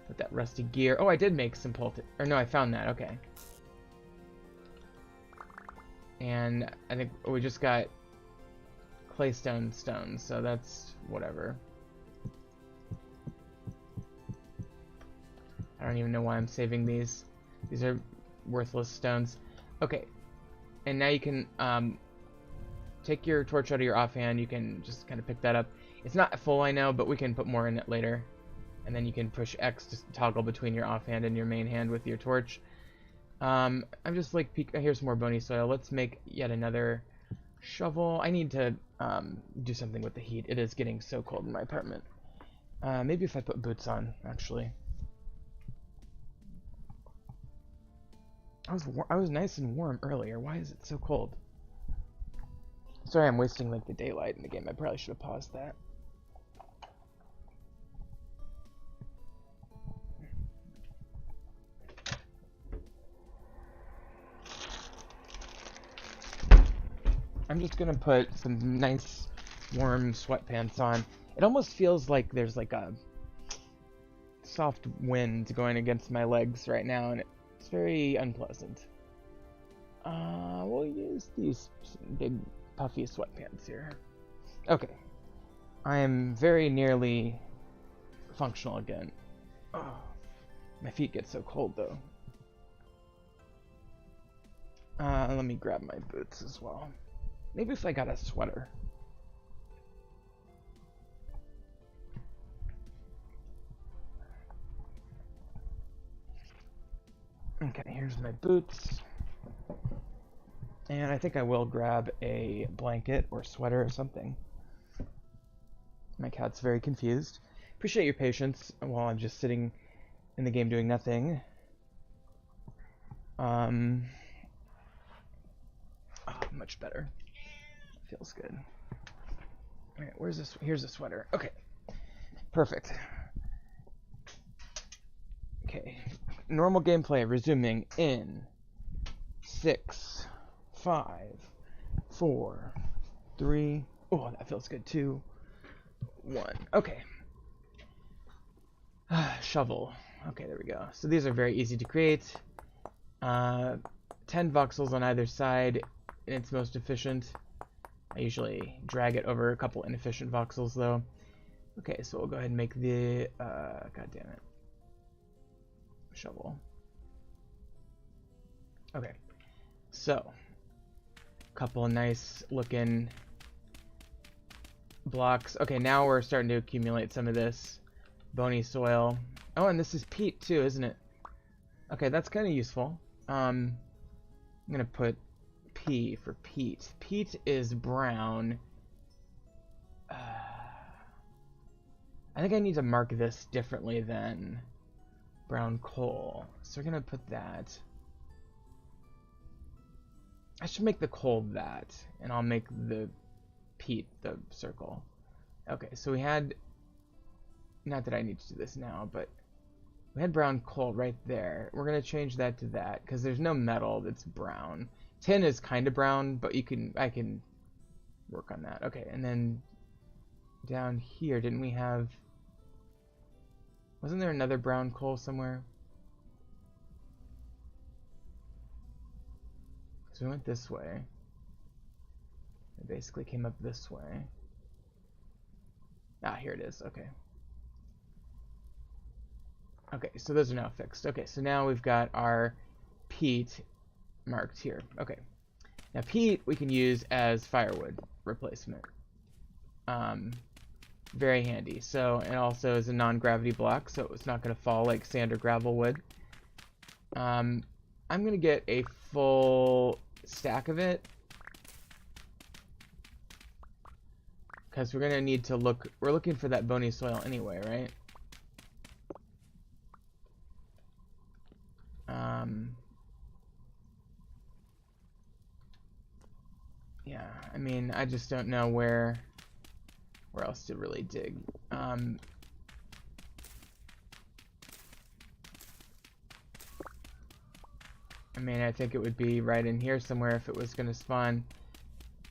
[SPEAKER 1] Put that rusty gear. Oh, I did make some or no, I found that. Okay. And I think we just got claystone stones, so that's whatever. I don't even know why I'm saving these. These are worthless stones. Okay. And now you can take your torch out of your offhand. You can just kind of pick that up. It's not full, I know, but we can put more in it later. And then you can push X to toggle between your offhand and your main hand with your torch. I'm just like, here's some more bony soil. Let's make yet another shovel. I need to do something with the heat. It is getting so cold in my apartment. Maybe if I put boots on, actually. I was nice and warm earlier. Why is it so cold? Sorry, I'm wasting like the daylight in the game. I probably should have paused that. I'm just gonna put some nice warm sweatpants on. It almost feels like there's like a soft wind going against my legs right now, and It's very unpleasant. We'll use these big puffy sweatpants here. Okay. I am very nearly functional again. Oh, my feet get so cold though. Let me grab my boots as well. Maybe if I got a sweater. Okay, here's my boots. And I think I will grab a blanket or sweater or something. My cat's very confused. Appreciate your patience while I'm just sitting in the game doing nothing. Much better. Feels good. Alright, where's this? Here's a sweater. Okay. Perfect. Okay. Normal gameplay resuming in 6, 5, 4, 3. Oh, that feels good. 2, 1. Okay. Shovel. Okay, there we go. So these are very easy to create. 10 voxels on either side in its most efficient. I usually drag it over a couple inefficient voxels though. Okay, so we'll go ahead and make the god damn it. Shovel. Okay. So, couple of nice looking blocks. Okay, now we're starting to accumulate some of this bony soil. Oh, and this is peat too, isn't it? Okay, that's kind of useful. I'm gonna put P for peat. Peat is brown. I think I need to mark this differently than brown coal. So we're gonna put that. I should make the coal that, and I'll make the peat the circle. Okay, so we had, not that I need to do this now, but we had brown coal right there. We're gonna change that to that because there's no metal that's brown. Tin is kind of brown, but I can work on that. Okay, and then down here, didn't we have? Wasn't there another brown coal somewhere? So we went this way. It basically came up this way. Ah, here it is. Okay. Okay, so those are now fixed. Okay, so now we've got our peat marked here. Okay. Now peat we can use as firewood replacement. Very handy. So, and also is a non-gravity block, so it's not going to fall like sand or gravel would. I'm going to get a full stack of it, because we're going to need to look, we're looking for that bony soil anyway, right? Yeah, I mean, I just don't know where else to really dig. I mean, I think it would be right in here somewhere if it was going to spawn,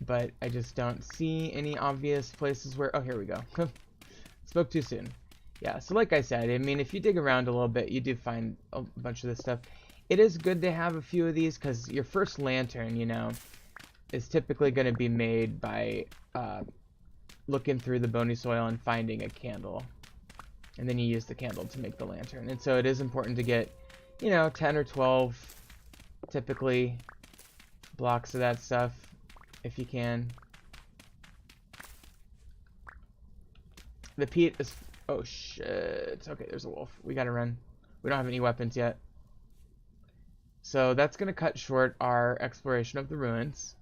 [SPEAKER 1] but I just don't see any obvious places where, oh, here we go. Spoke too soon. Yeah, so like I said, I mean, if you dig around a little bit, you do find a bunch of this stuff. It is good to have a few of these, because your first lantern, you know, is typically going to be made by looking through the bony soil and finding a candle. And then you use the candle to make the lantern. And so it is important to get, you know, 10 or 12, typically, blocks of that stuff, if you can. The peat is... Oh, shit. Okay, there's a wolf. We gotta run. We don't have any weapons yet. So that's going to cut short our exploration of the ruins.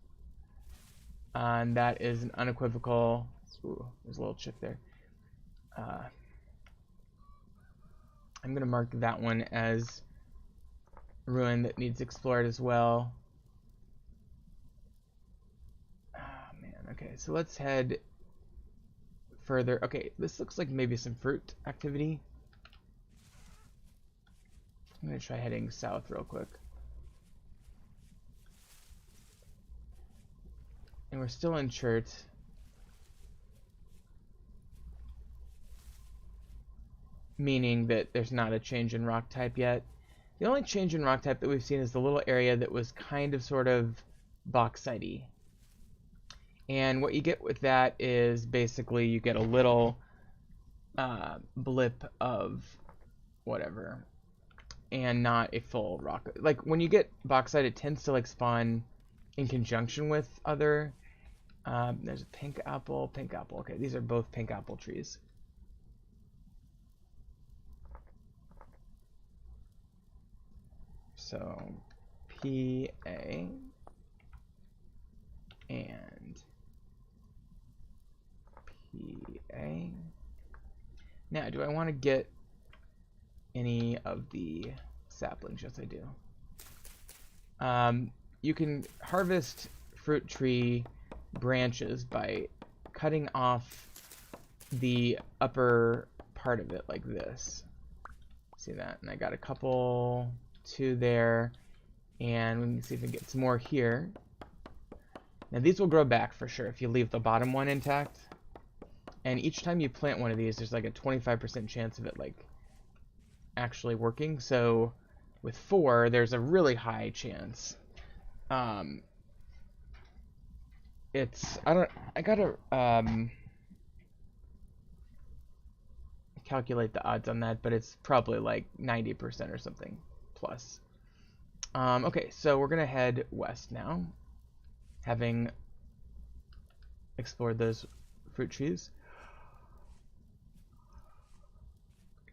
[SPEAKER 1] And that is an unequivocal... Ooh, there's a little chip there. I'm going to mark that one as a ruin that needs explored as well. Oh, man. Okay, so let's head further. Okay, this looks like maybe some fruit activity. I'm going to try heading south real quick. And we're still in Chert. Meaning that there's not a change in rock type yet. The only change in rock type that we've seen is the little area that was kind of sort of bauxite-y. And what you get with that is basically you get a little blip of whatever, and not a full rock. Like when you get bauxite, it tends to like spawn in conjunction with other. There's a pink apple, pink apple. Okay, these are both pink apple trees. So PA and PA. Now, do I want to get any of the saplings? Yes, I do. You can harvest fruit tree branches by cutting off the upper part of it like this. See that? And I got a couple, 2 there, and we can see if we can get some more here. Now these will grow back for sure if you leave the bottom one intact. And each time you plant one of these, there's like a 25% chance of it like actually working. So with 4, there's a really high chance. I gotta calculate the odds on that, but it's probably like 90% or something plus. Okay, so we're gonna head west now, having explored those fruit trees.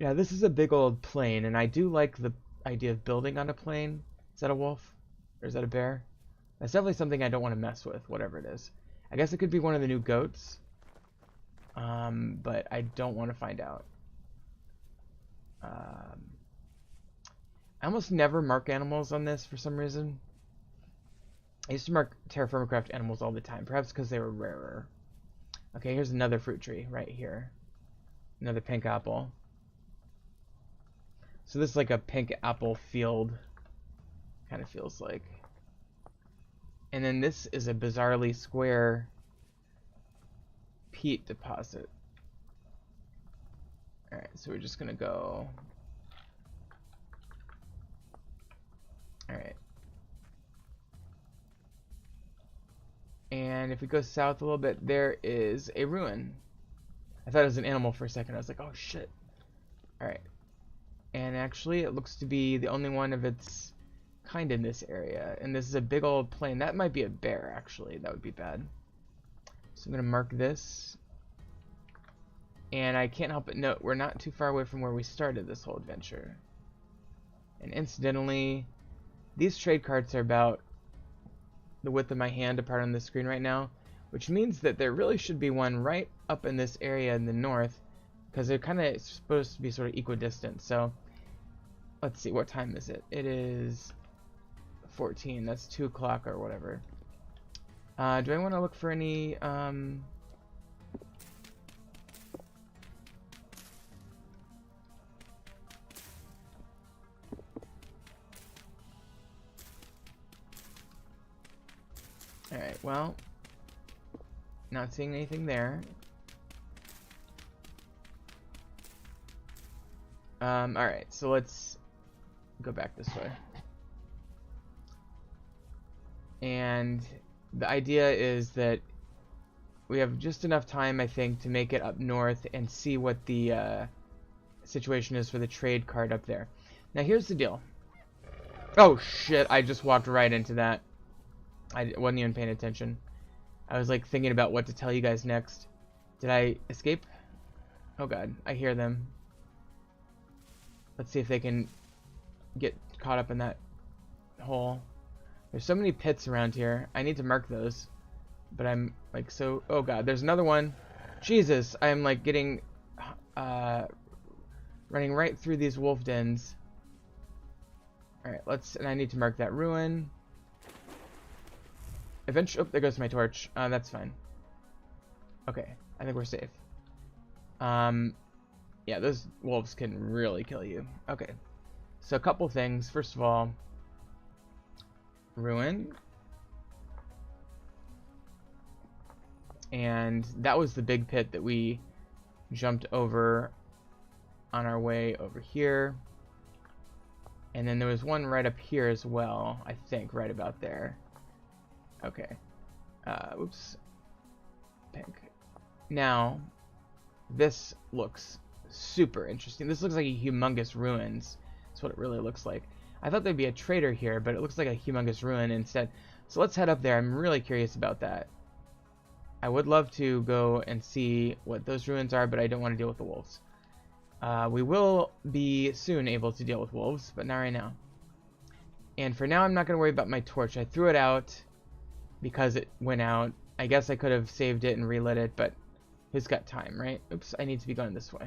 [SPEAKER 1] Yeah, this is a big old plain, and I do like the idea of building on a plain. Is that a wolf? Or is that a bear? That's definitely something I don't want to mess with, whatever it is. I guess it could be one of the new goats. But I don't want to find out. I almost never mark animals on this for some reason. I used to mark Terra Firma Craft animals all the time, perhaps because they were rarer. Okay, here's another fruit tree right here. Another pink apple. So this is like a pink apple field, kind of feels like. And then this is a bizarrely square peat deposit. Alright, so we're just gonna go. Alright. And if we go south a little bit, there is a ruin. I thought it was an animal for a second. I was like, oh shit. Alright. And actually, it looks to be the only one of its kind in this area. And this is a big old plain. That might be a bear, actually. That would be bad. So I'm going to mark this. And I can't help but note, we're not too far away from where we started this whole adventure. And incidentally, these trade carts are about the width of my hand apart on the screen right now, which means that there really should be one right up in this area in the north, because they're kind of supposed to be sort of equidistant. So let's see, what time is it? It is 14. That's 2 o'clock or whatever. Do I want to look for any Alright, well, not seeing anything there. Alright, so let's go back this way. And the idea is that we have just enough time, I think, to make it up north and see what the situation is for the trade cart up there. Now, here's the deal. Oh, shit, I just walked right into that. I wasn't even paying attention. I was, like, thinking about what to tell you guys next. Did I escape? Oh, God, I hear them. Let's see if they can get caught up in that hole. There's so many pits around here. I need to mark those. But I'm like so... Oh god, there's another one. Jesus, I'm like getting... running right through these wolf dens. Alright, let's... And I need to mark that ruin. Eventually... Oh, there goes my torch. That's fine. Okay, I think we're safe. Yeah, those wolves can really kill you. Okay. So a couple things. First of all, ruin. And that was the big pit that we jumped over on our way over here. And then there was one right up here as well, I think, right about there. Okay. Oops. Pink. Now, this looks super interesting. This looks like a humongous ruins. That's what it really looks like. I thought there'd be a trader here, but it looks like a humongous ruin instead. So let's head up there. I'm really curious about that. I would love to go and see what those ruins are, but I don't want to deal with the wolves. We will be soon able to deal with wolves, but not right now. And for now, I'm not going to worry about my torch. I threw it out because it went out. I guess I could have saved it and relit it, but who's got time, right? Oops, I need to be going this way.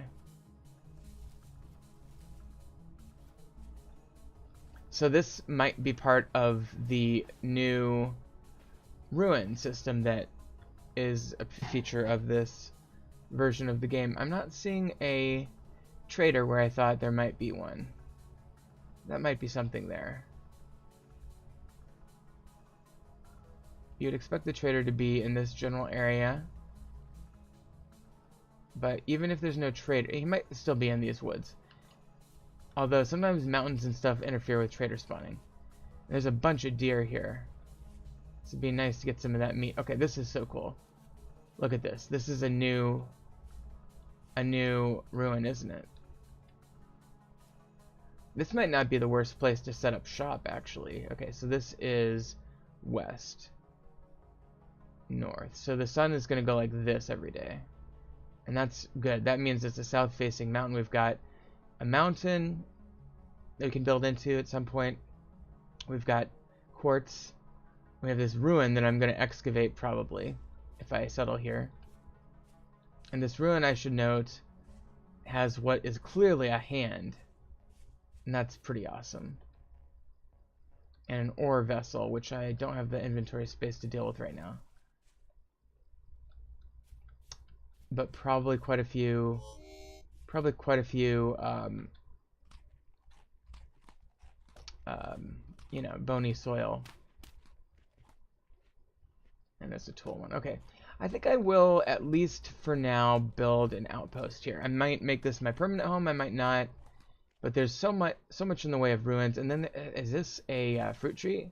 [SPEAKER 1] So this might be part of the new ruin system that is a feature of this version of the game. I'm not seeing a trader where I thought there might be one. That might be something there. You'd expect the trader to be in this general area. But even if there's no trader, he might still be in these woods. Although sometimes mountains and stuff interfere with trader spawning. There's a bunch of deer here. So it'd be nice to get some of that meat. Okay, this is so cool. Look at this. This is a new ruin, isn't it? This might not be the worst place to set up shop, actually. Okay, so this is west. North. So the sun is going to go like this every day. And that's good. That means it's a south-facing mountain. We've got a mountain that we can build into at some point. We've got quartz. We have this ruin that I'm going to excavate probably if I settle here. And this ruin, I should note, has what is clearly a hand. And that's pretty awesome. And an ore vessel, which I don't have the inventory space to deal with right now. But probably quite a few you know, bony soil. And there's a tool one. Okay, I think I will, at least for now, build an outpost here. I might make this my permanent home, I might not. But there's so much in the way of ruins. And then, is this a fruit tree?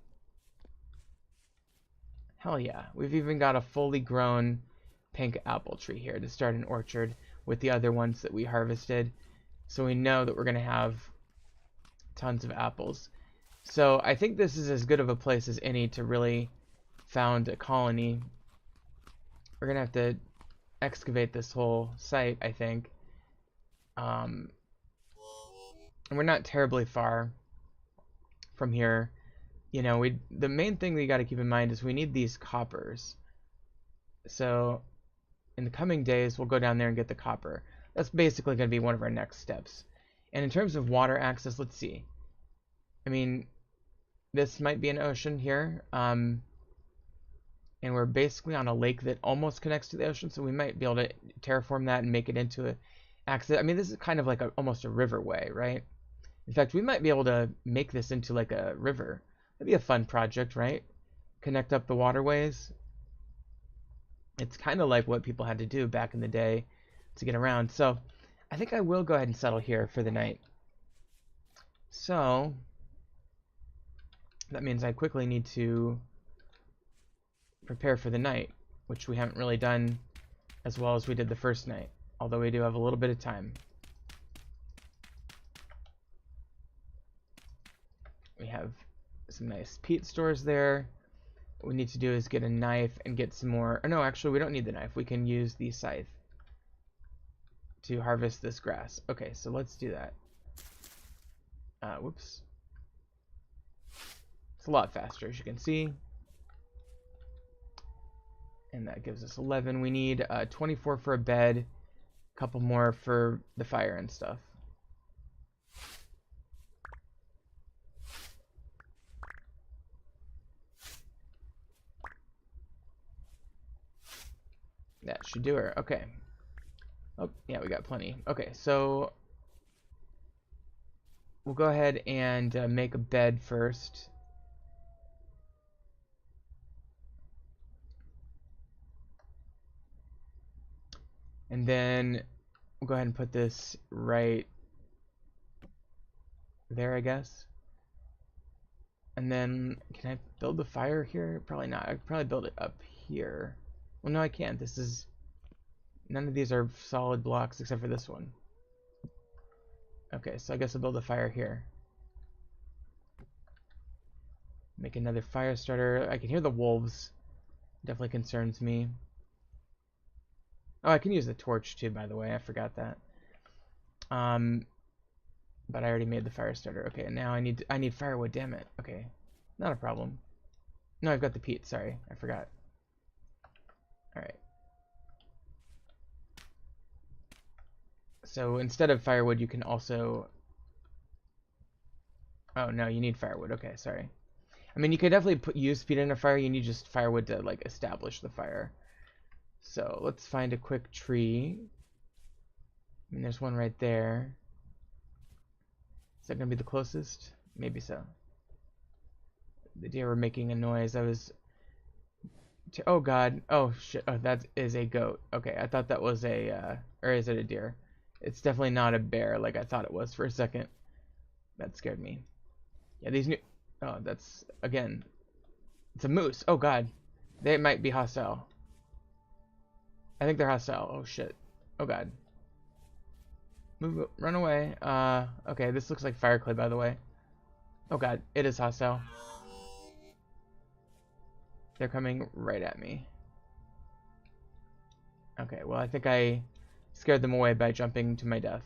[SPEAKER 1] Hell yeah. We've even got a fully grown pink apple tree here to start an orchard with the other ones that we harvested. So we know that we're going to have tons of apples. So I think this is as good of a place as any to really found a colony. We're going to have to excavate this whole site, I think. And we're not terribly far from here. You know, the main thing we got to keep in mind is we need these coppers. So in the coming days, we'll go down there and get the copper. That's basically going to be one of our next steps. And in terms of water access, let's see. I mean, this might be an ocean here. And we're basically on a lake that almost connects to the ocean, so we might be able to terraform that and make it into a access. I mean, this is kind of like almost a riverway, right? In fact, we might be able to make this into like a river. That'd be a fun project, right? Connect up the waterways. It's kind of like what people had to do back in the day to get around. So I think I will go ahead and settle here for the night. So that means I quickly need to prepare for the night, which we haven't really done as well as we did the first night, although we do have a little bit of time. We have some nice peat stores there. What we need to do is get a knife and get some more. Or no, actually, we don't need the knife. We can use the scythe to harvest this grass. Okay, so let's do that. Whoops. It's a lot faster, as you can see. And that gives us 11. We need 24 for a bed, a couple more for the fire and stuff. That should do her. Okay. Oh, yeah, we got plenty. Okay, so we'll go ahead and make a bed first. And then we'll go ahead and put this right there, I guess. And then, can I build the fire here? Probably not. I could probably build it up here. Well, no, I can't. This is... None of these are solid blocks except for this one. Okay, so I guess I'll build a fire here. Make another fire starter. I can hear the wolves. Definitely concerns me. Oh, I can use the torch too, by the way. I forgot that. But I already made the fire starter. Okay, now I need firewood, damn it. Okay. Not a problem. No, I've got the peat, sorry. I forgot. Alright. So instead of firewood, you can also... Oh, no, you need firewood. Okay, sorry. I mean, you could definitely use peat in a fire. You need just firewood to, like, establish the fire. So let's find a quick tree. I mean, there's one right there. Is that going to be the closest? Maybe so. The deer were making a noise. I was... Oh, God. Oh, shit. Oh, that is a goat. Okay, I thought that was a... Or is it a deer? It's definitely not a bear like I thought it was for a second. That scared me. Yeah, these new... Oh, that's... Again. It's a moose. Oh, God. They might be hostile. I think they're hostile. Oh, shit. Oh, God. Move, run away. Okay, this looks like fire clay, by the way. Oh, God. It is hostile. They're coming right at me. Okay, well, I think I scared them away by jumping to my death.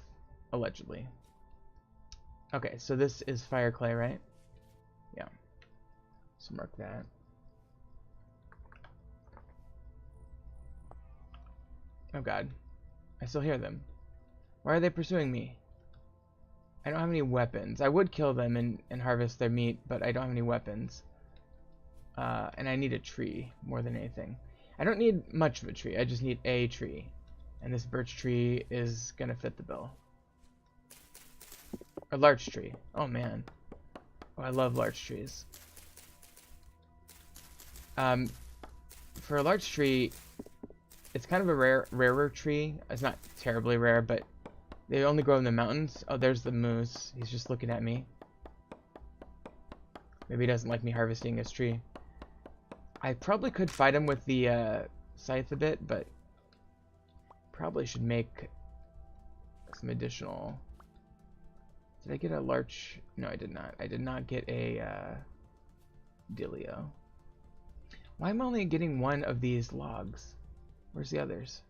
[SPEAKER 1] Allegedly. Okay, so this is fire clay, right? Yeah. So mark that. Oh, God. I still hear them. Why are they pursuing me? I don't have any weapons. I would kill them and harvest their meat, but I don't have any weapons. And I need a tree more than anything. I don't need much of a tree. I just need a tree. And this birch tree is going to fit the bill. A larch tree. Oh, man. Oh, I love larch trees. For a larch tree, it's kind of a rarer tree. It's not terribly rare, but they only grow in the mountains. Oh, there's the moose. He's just looking at me. Maybe he doesn't like me harvesting his tree. I probably could fight him with the scythe a bit, but probably should make some additional... Did I get a larch? No, I did not. I did not get a Dilio. Why am I only getting one of these logs? Where's the others?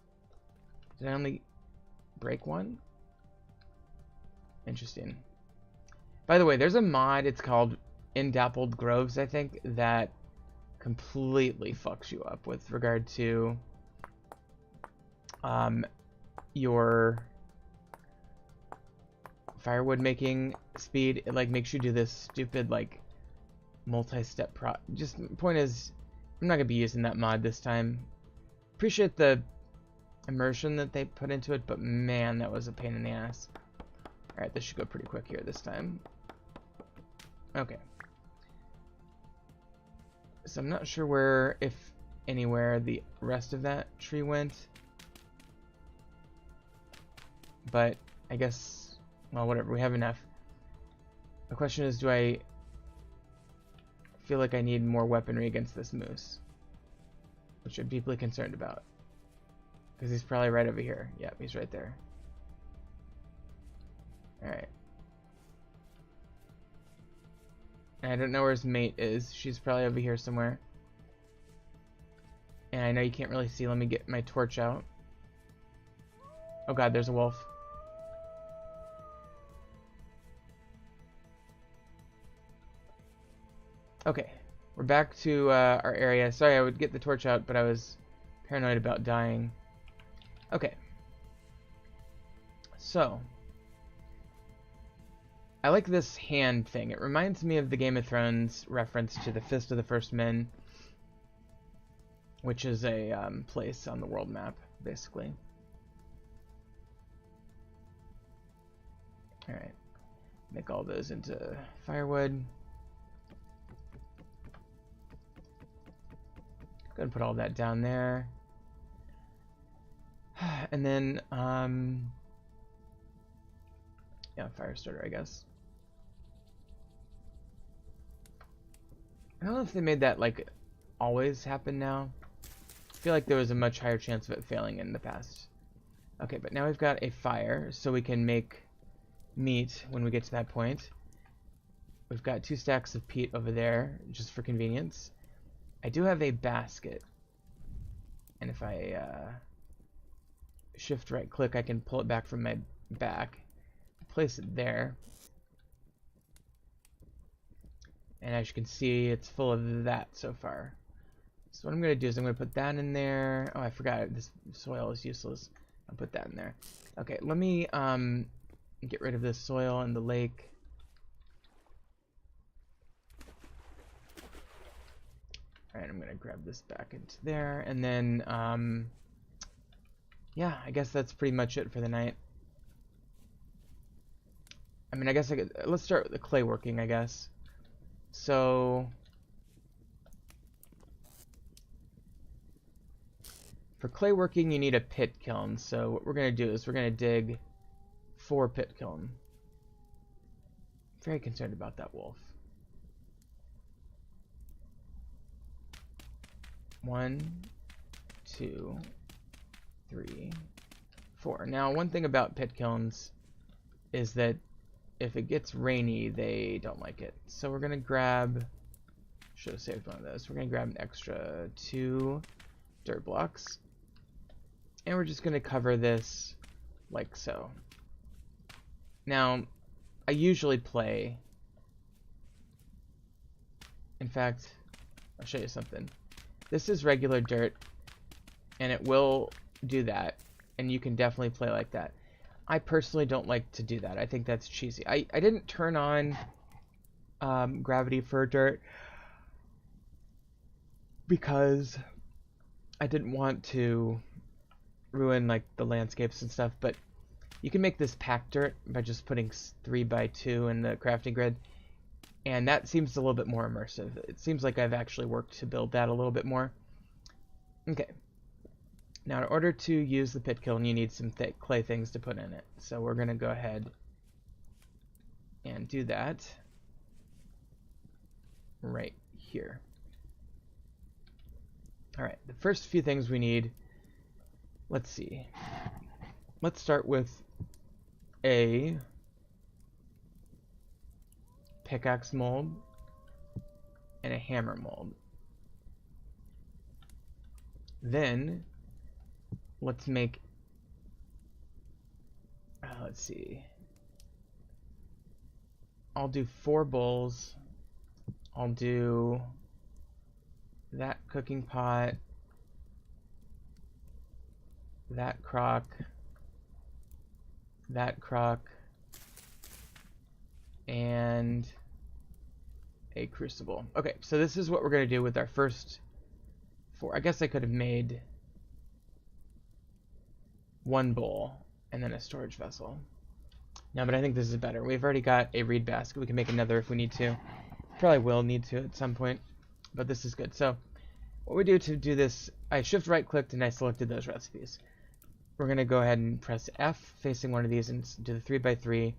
[SPEAKER 1] Did I only break one? Interesting. By the way, there's a mod, it's called Indappled Groves, I think, that completely fucks you up with regard to your firewood making speed. It like makes you do this stupid like multi-step just point is, I'm not gonna be using that mod this time. Appreciate the immersion that they put into it, but man, that was a pain in the ass. Alright, this should go pretty quick here this time. Okay. So I'm not sure where, if anywhere, the rest of that tree went. But I guess, well, whatever, we have enough. The question is, do I feel like I need more weaponry against this moose? Which I'm deeply concerned about. Because he's probably right over here. Yep, he's right there. Alright. And I don't know where his mate is. She's probably over here somewhere. And I know you can't really see. Let me get my torch out. Oh god, there's a wolf. Okay. We're back to our area. Sorry, I would get the torch out, but I was paranoid about dying. Okay. So. I like this hand thing. It reminds me of the Game of Thrones reference to the Fist of the First Men, which is a place on the world map, basically. Alright. Make all those into firewood. Go ahead and put all that down there. And then, yeah, fire starter, I guess. I don't know if they made that like always happen now. I feel like there was a much higher chance of it failing in the past. Okay, but now we've got a fire, so we can make meat when we get to that point. We've got 2 stacks of peat over there, just for convenience. I do have a basket. And if I shift right click, I can pull it back from my back. Place it there. And as you can see, it's full of that so far. So what I'm going to do is I'm going to put that in there. Oh, I forgot. This soil is useless. I'll put that in there. Okay, let me get rid of this soil in the lake. Alright, I'm going to grab this back into there. And then, yeah, I guess that's pretty much it for the night. I mean, I guess let's start with the clay working, I guess. So for clay working, you need a pit kiln. So what we're going to do is we're going to dig 4 pit kiln. Very concerned about that wolf. 1, 2, 3, 4. Now, one thing about pit kilns is that if it gets rainy, they don't like it. So we're going to grab, should have saved one of those. We're going to grab an extra 2 dirt blocks. And we're just going to cover this like so. Now, I usually play, in fact, I'll show you something. This is regular dirt, and it will do that, and you can definitely play like that. I personally don't like to do that. I think that's cheesy. I didn't turn on gravity for dirt because I didn't want to ruin like the landscapes and stuff, but you can make this packed dirt by just putting 3x2 in the crafting grid, and that seems a little bit more immersive. It seems like I've actually worked to build that a little bit more. Okay. Now, in order to use the pit kiln, you need some thick clay things to put in it. So we're going to go ahead and do that right here. Alright, the first few things we need, let's see. Let's start with a pickaxe mold and a hammer mold. Then let's make, let's see, I'll do 4 bowls. I'll do that cooking pot, that crock, and a crucible. Okay, so this is what we're going to do with our first 4. I guess I could have made 1 bowl and then a storage vessel. No, but I think this is better. We've already got a reed basket. We can make another if we need to. Probably will need to at some point, but this is good. So what we do to do this, I shift right clicked and I selected those recipes. We're going to go ahead and press F facing one of these and do the 3x3.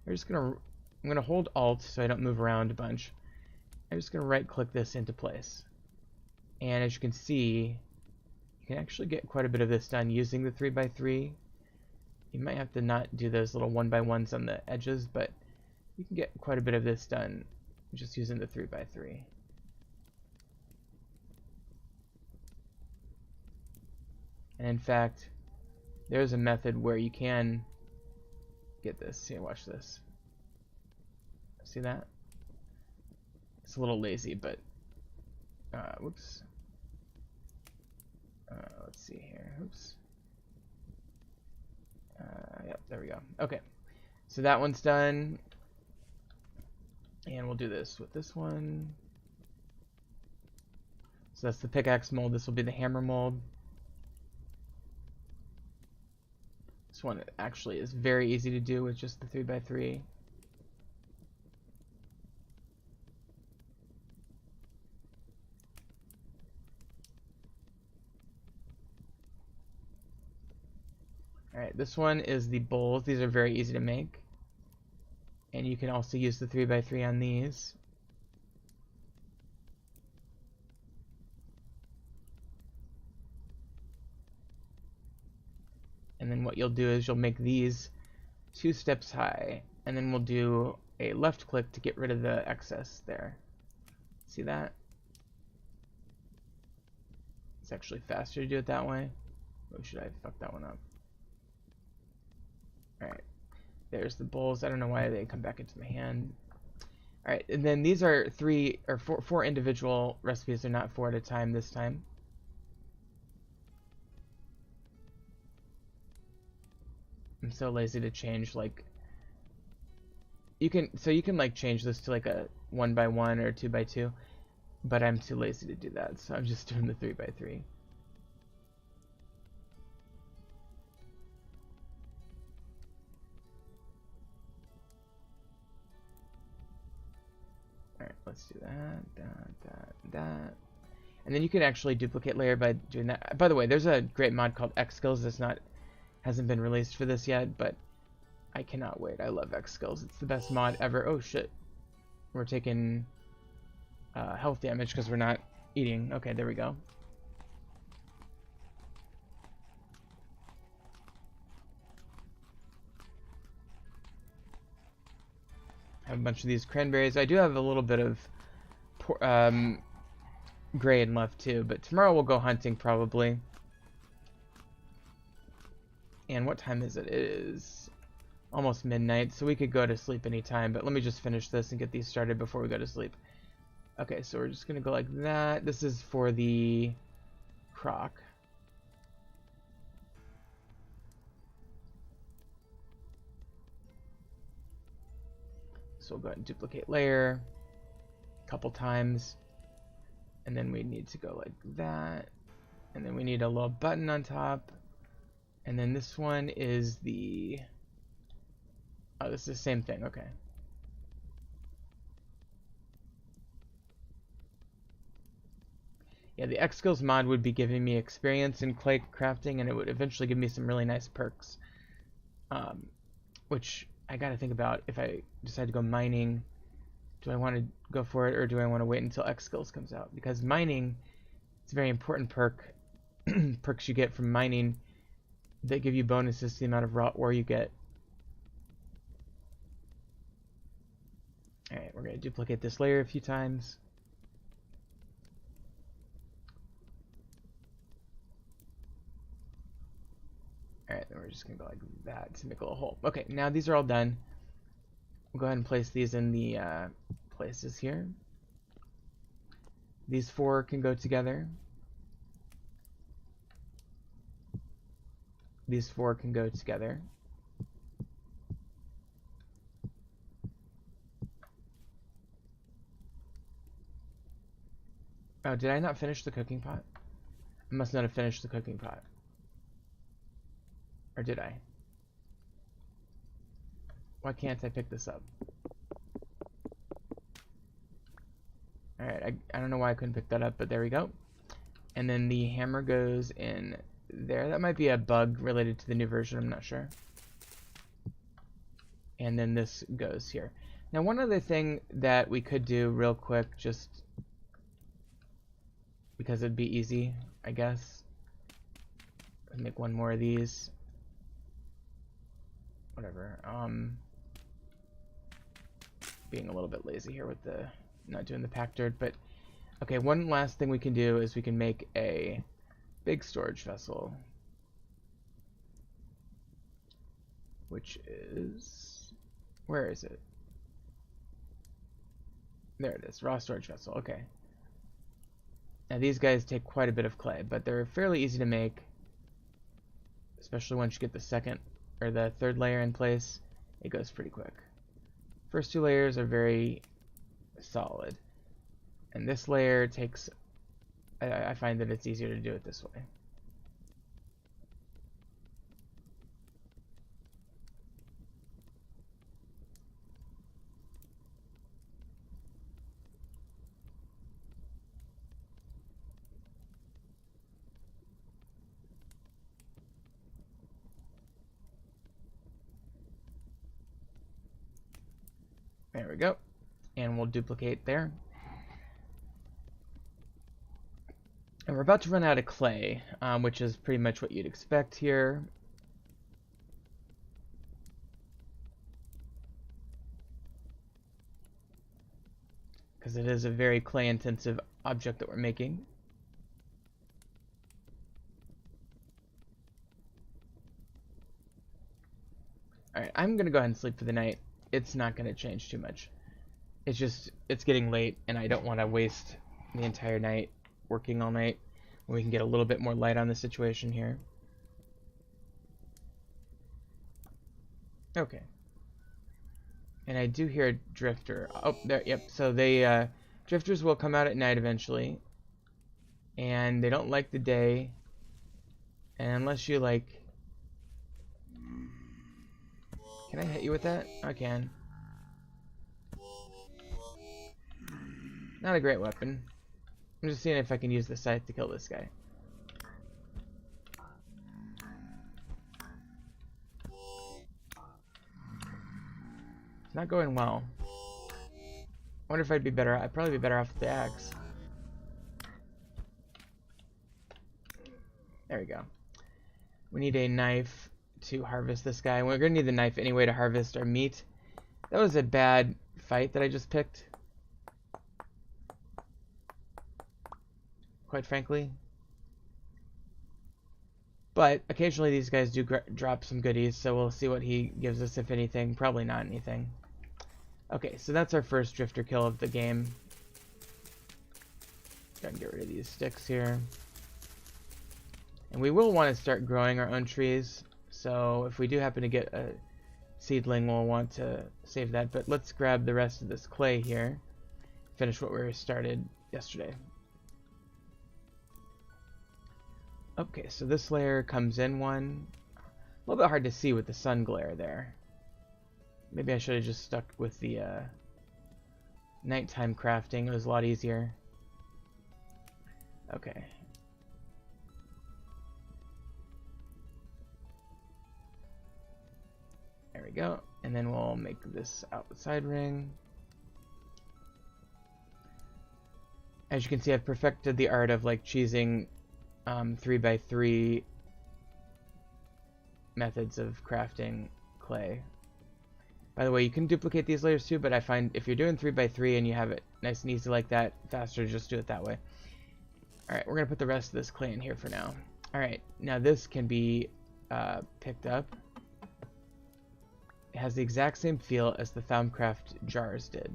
[SPEAKER 1] I'm going to hold Alt so I don't move around a bunch. I'm just going to right click this into place. And as you can see, you can actually get quite a bit of this done using the 3x3. You might have to not do those little 1x1s on the edges, but you can get quite a bit of this done just using the 3x3. And in fact, there's a method where you can get this. Here, watch this. See that? It's a little lazy, but whoops. Let's see here. Oops. Yep, there we go. Okay, so that one's done, and we'll do this with this one. So that's the pickaxe mold. This will be the hammer mold. This one actually is very easy to do with just the 3x3. Alright, this one is the bowls. These are very easy to make. And you can also use the 3x3 on these. And then what you'll do is you'll make these 2 steps high, and then we'll do a left click to get rid of the excess there. See that? It's actually faster to do it that way. Oh, should I fuck that one up? Alright, there's the bowls. I don't know why they come back into my hand. Alright, and then these are 4 individual recipes. They're not 4 at a time this time. I'm so lazy to change, like, you can like change this to like a 1 by 1 or 2 by 2, but I'm too lazy to do that, so I'm just doing the 3 by 3. Alright, let's do that. And then you can actually duplicate layer by doing that. By the way, there's a great mod called Xskills that's hasn't been released for this yet, but I cannot wait. I love Xskills. It's the best mod ever. Oh shit. We're taking health damage because we're not eating. Okay, there we go. Have a bunch of these cranberries. I do have a little bit of grain left too, but tomorrow we'll go hunting probably. And what time is it? It is almost midnight, so we could go to sleep anytime, but let me just finish this and get these started before we go to sleep. Okay, so we're just gonna go like that. This is for the crock. So we'll go ahead and duplicate layer a couple times, and then we need to go like that, and then we need a little button on top, and then this one is the, oh, this is the same thing. Okay. Yeah, the Xskills mod would be giving me experience in clay crafting, and it would eventually give me some really nice perks, which I gotta think about. If I decide to go mining, do I want to go for it, or do I want to wait until Xskills comes out? Because mining, it's a very important perk. Perks you get from mining that give you bonuses to the amount of raw ore you get. Alright, we're going to duplicate this layer a few times. Alright, then we're just going to go like that to make a little hole. Okay, now these are all done. We'll go ahead and place these in the places here. These 4 can go together. These 4 can go together. Oh, did I not finish the cooking pot? I must not have finished the cooking pot. Or did I? Why can't I pick this up? Alright, I don't know why I couldn't pick that up, but there we go. And then the hammer goes in there. That might be a bug related to the new version, I'm not sure. And then this goes here. Now, one other thing that we could do real quick, just because it'd be easy, I guess. Make one more of these. Whatever. Being a little bit lazy here with the not doing the packed dirt, but okay, one last thing we can do is we can make a big storage vessel, which is, where is it? There it is, raw storage vessel. Okay. Now these guys take quite a bit of clay, but they're fairly easy to make, especially once you get the second or the third layer in place. It goes pretty quick. First 2 layers are very solid, and this layer takes, I find that it's easier to do it this way. There we go. And we'll duplicate there. And we're about to run out of clay, which is pretty much what you'd expect here. because it is a very clay intensive object that we're making. Alright, I'm gonna go ahead and sleep for the night. It's not gonna change too much. It's just, it's getting late, and I don't want to waste the entire night working all night when we can get a little bit more light on the situation here. Okay. And I do hear a drifter. Oh, there, yep. So they, drifters will come out at night eventually. And they don't like the day. And unless you, like... Can I hit you with that? I can. Not a great weapon. I'm just seeing if I can use the scythe to kill this guy. It's not going well. I wonder if I'd be better. I'd probably be better off with the axe. There we go. We need a knife to harvest this guy. We're gonna need the knife anyway to harvest our meat. That was a bad fight that I just picked, quite frankly. But occasionally these guys do drop some goodies, so we'll see what he gives us, if anything. Probably not anything. Okay, so that's our first drifter kill of the game. Gotta get rid of these sticks here. And we will want to start growing our own trees, so if we do happen to get a seedling, we'll want to save that. But let's grab the rest of this clay here. Finish what we started yesterday. Okay, so this layer comes in one. A little bit hard to see with the sun glare there. Maybe I should have just stuck with the nighttime crafting. It was a lot easier. Okay. There we go. And then we'll make this outside ring. As you can see, I've perfected the art of like cheesing 3x3 methods of crafting clay. By the way, you can duplicate these layers too, but I find if you're doing 3x3 and you have it nice and easy like that, faster to just do it that way. Alright, we're going to put the rest of this clay in here for now. Alright, now this can be picked up. It has the exact same feel as the Thaumcraft jars did,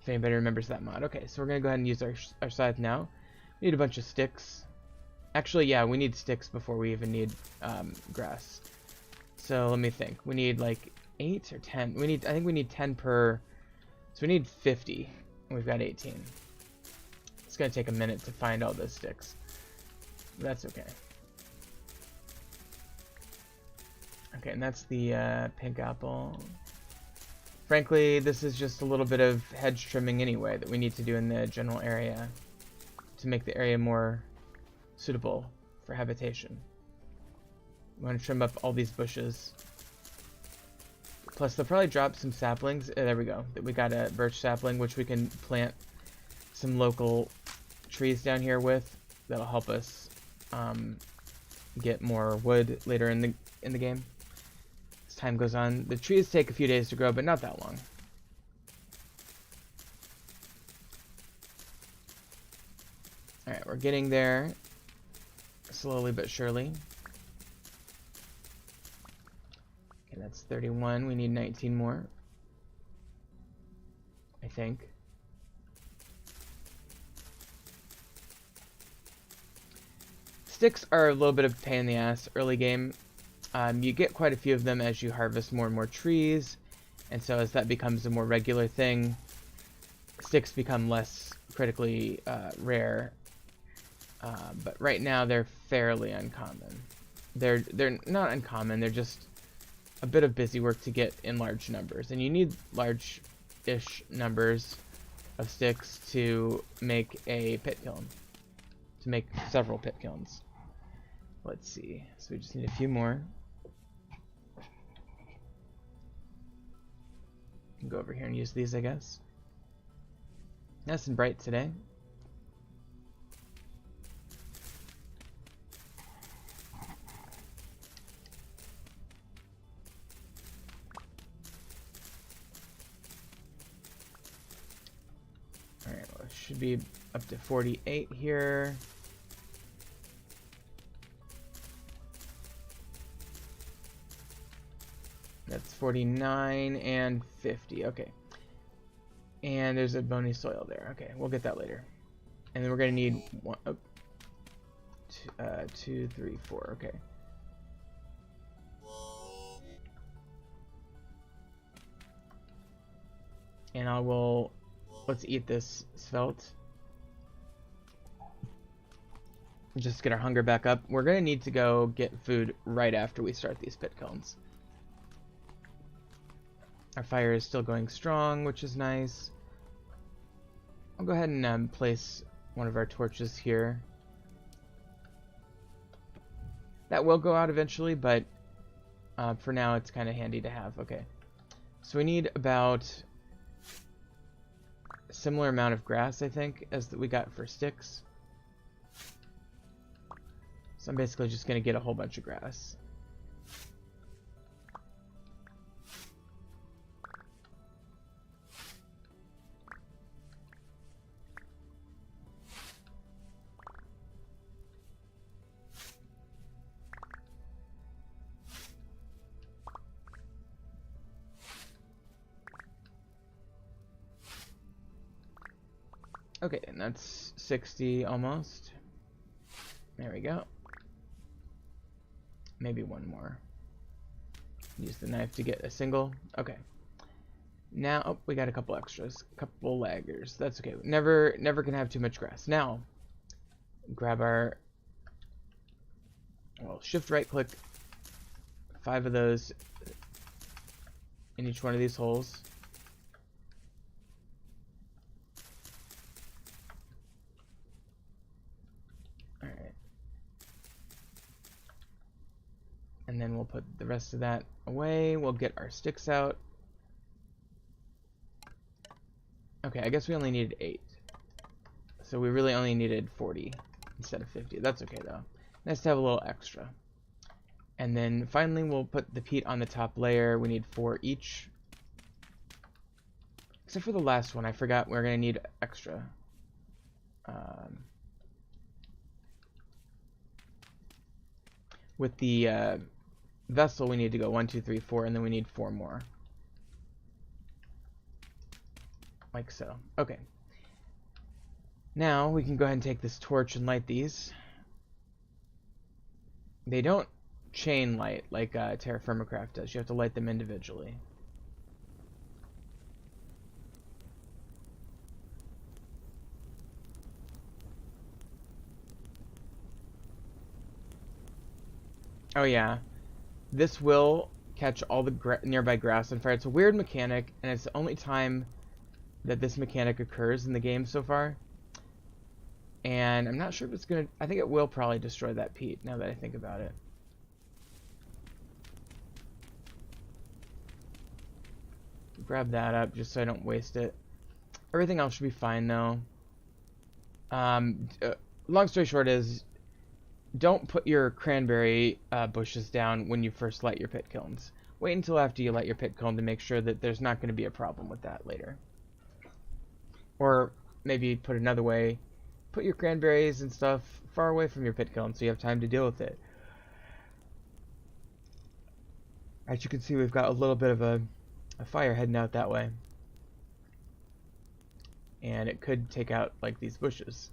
[SPEAKER 1] if anybody remembers that mod. Okay, so we're going to go ahead and use our scythe now. We need a bunch of sticks. Actually, yeah, we need sticks before we even need grass. So let me think. We need like 8 or 10. I think we need 10 per. So we need 50. And we've got 18. It's gonna take a minute to find all those sticks. But that's okay. Okay, and that's the pink apple. Frankly, this is just a little bit of hedge trimming anyway that we need to do in the general area to make the area more suitable for habitation. We want to trim up all these bushes. Plus, they'll probably drop some saplings. There we go. We got a birch sapling, which we can plant some local trees down here with. That'll help us get more wood later in the game. As time goes on, the trees take a few days to grow, but not that long. All right, we're getting there. Slowly but surely. Okay, that's 31. We need 19 more, I think. Sticks are a little bit of a pain in the ass early game. You get quite a few of them as you harvest more and more trees, and so as that becomes a more regular thing, sticks become less critically rare. But right now they're fairly uncommon. They're not uncommon, they're just a bit of busy work to get in large numbers. And you need large-ish numbers of sticks to make a pit kiln. To make several pit kilns. Let's see. So we just need a few more. Go over here and use these, I guess. Nice and bright today. should be up to 48 here. That's 49 and 50. Okay. And there's a bony soil there. Okay, we'll get that later. And then we're gonna need one, 2, 3, 4. Okay. And let's eat this svelte. Just get our hunger back up. We're gonna need to go get food right after we start these pit kilns. Our fire is still going strong, which is nice. I'll go ahead and place one of our torches here. That will go out eventually, but for now it's kind of handy to have. Okay, so we need about a similar amount of grass, I think, as that we got for sticks. So I'm basically just going to get a whole bunch of grass. Okay, and that's 60 almost. There we go. Maybe one more. Use the knife to get a single. Okay. Now, oh, we got a couple extras. A couple laggers. That's okay. Never can have too much grass. Now, grab our... Well, shift right click. 5 of those in each one of these holes. And then we'll put the rest of that away. We'll get our sticks out. Okay, I guess we only needed 8. So we really only needed 40 instead of 50. That's okay though. Nice to have a little extra. And then finally we'll put the peat on the top layer. We need 4 each. Except for the last one, I forgot we're gonna need extra. With the vessel, we need to go 1, 2, 3, 4, and then we need 4 more. Like so. Okay. Now we can go ahead and take this torch and light these. They don't chain light like Terra Firma Craft does. You have to light them individually. Oh yeah, this will catch all the nearby grass on fire. It's a weird mechanic, and it's the only time that this mechanic occurs in the game so far. And I'm not sure if it's gonna... I think it will probably destroy that peat, now that I think about it. Grab that up, just so I don't waste it. Everything else should be fine, though. Long story short is... Don't put your cranberry bushes down when you first light your pit kilns. Wait until after you light your pit kiln to make sure that there's not going to be a problem with that later. Or maybe put another way, put your cranberries and stuff far away from your pit kiln so you have time to deal with it. As you can see, we've got a little bit of a fire heading out that way. And it could take out like these bushes.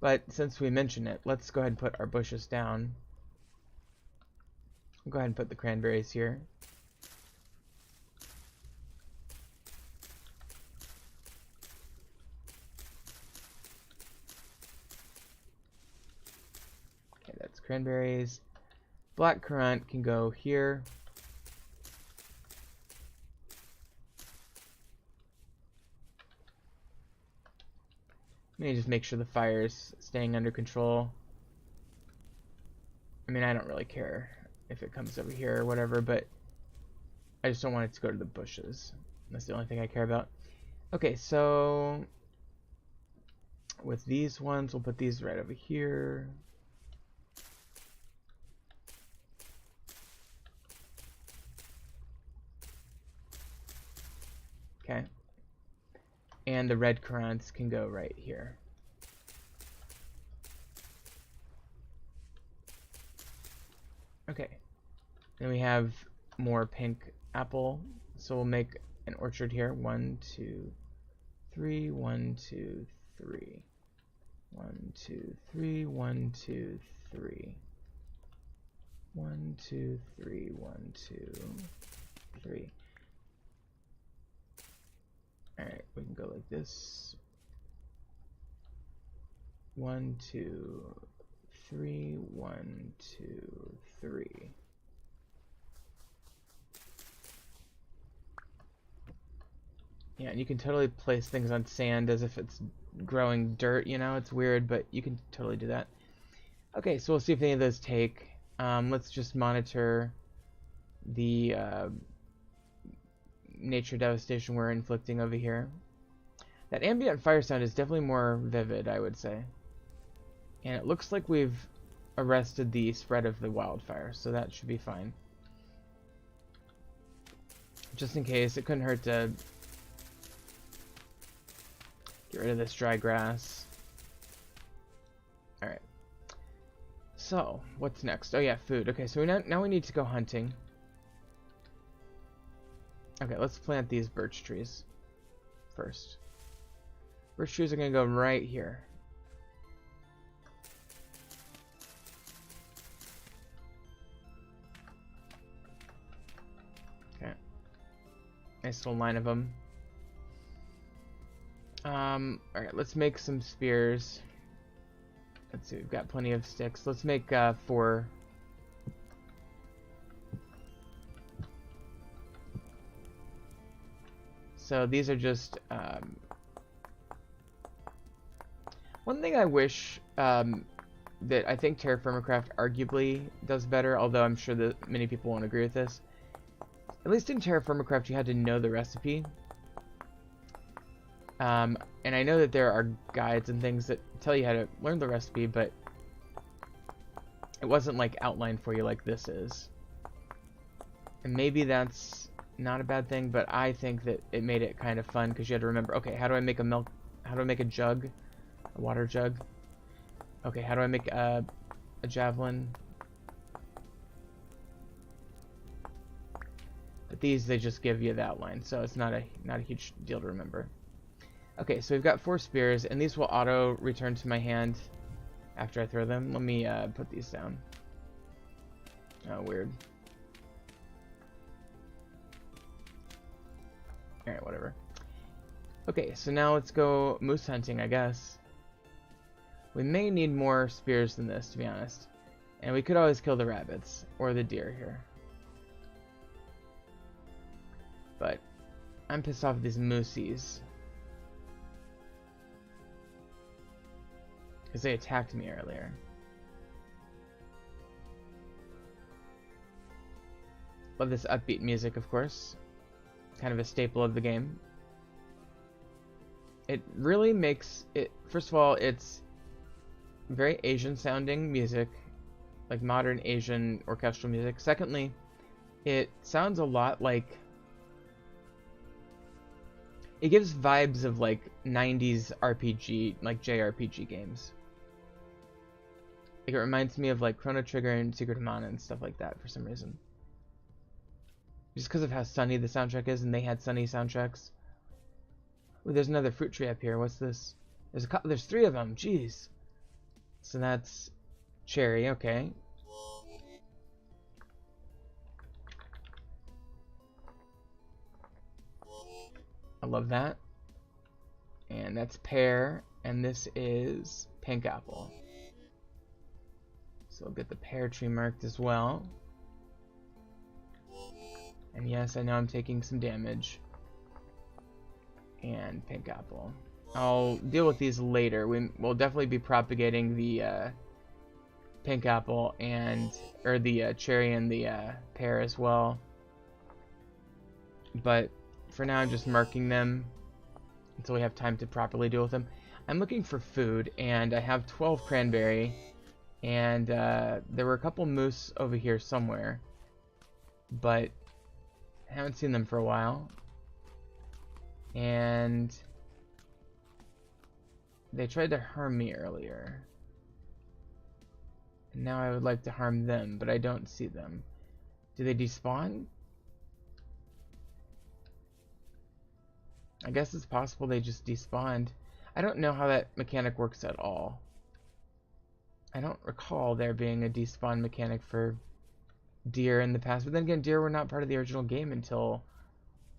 [SPEAKER 1] But since we mentioned it, let's go ahead and put our bushes down. I'll go ahead and put the cranberries here. Okay, that's cranberries. Black currant can go here. Let me just make sure the fire's staying under control. I mean, I don't really care if it comes over here or whatever, but I just don't want it to go to the bushes. That's the only thing I care about. Okay, so with these ones, we'll put these right over here. Okay. and the red currants can go right here. Okay, then we have more pink apple, so we'll make an orchard here. 1, 2, 3, 1, 2, 3. 1, 2, 3, 1, 2, 3. 1, 2, 3, 1, 2, 3. Alright, we can go like this. 1, 2, 3, 1, 2, 3. Yeah, and you can totally place things on sand as if it's growing dirt, you know? It's weird, but you can totally do that. Okay, so we'll see if any of those take. Let's just monitor the nature devastation we're inflicting over here. That ambient fire sound is definitely more vivid, I would say. And it looks like we've arrested the spread of the wildfire, so that should be fine. Just in case, it couldn't hurt to get rid of this dry grass. Alright. So, what's next? Oh yeah, food. Okay, so now we need to go hunting. Okay, let's plant these birch trees first. Birch trees are going to go right here. Okay. Nice little line of them. Alright, let's make some spears. Let's see, we've got plenty of sticks. Let's make 4. So these are just one thing I wish that I think Terraformacraft arguably does better, although I'm sure that many people won't agree with this. At least in Terraformacraft you had to know the recipe. And I know that there are guides and things that tell you how to learn the recipe, but it wasn't like outlined for you like this is. And maybe that's not a bad thing, but I think that it made it kind of fun because you had to remember, okay, how do I make a jug? A water jug? Okay, how do I make a javelin? But these, they just give you the outline, so it's not a huge deal to remember. Okay, so we've got 4 spears, and these will auto return to my hand after I throw them. Let me put these down. Oh, weird. Alright, whatever. Okay, so now let's go moose hunting, I guess. We may need more spears than this, to be honest. And we could always kill the rabbits, or the deer here. But I'm pissed off at these moosies. Because they attacked me earlier. Love this upbeat music, of course. Kind of a staple of the game. It really makes it... First of all, it's very Asian-sounding music. Like modern Asian orchestral music. Secondly, it sounds a lot like... It gives vibes of like 90s RPG, like JRPG games. Like it reminds me of like Chrono Trigger and Secret of Mana and stuff like that for some reason. Just because of how sunny the soundtrack is, and they had sunny soundtracks. Ooh, there's another fruit tree up here. What's this? There's 3 of them. Jeez. So that's cherry. Okay. I love that. And that's pear, and this is pink apple. So we'll get the pear tree marked as well. And yes, I know I'm taking some damage. And pink apple. I'll deal with these later. We'll definitely be propagating the pink apple or the cherry and the pear as well. But for now, I'm just marking them until we have time to properly deal with them. I'm looking for food, and I have 12 cranberry, and there were a couple moose over here somewhere, but I haven't seen them for a while. And They tried to harm me earlier. And now I would like to harm them, but I don't see them. Do they despawn? I guess it's possible they just despawned. I don't know how that mechanic works at all. I don't recall there being a despawn mechanic for deer in the past, but then again, deer were not part of the original game until,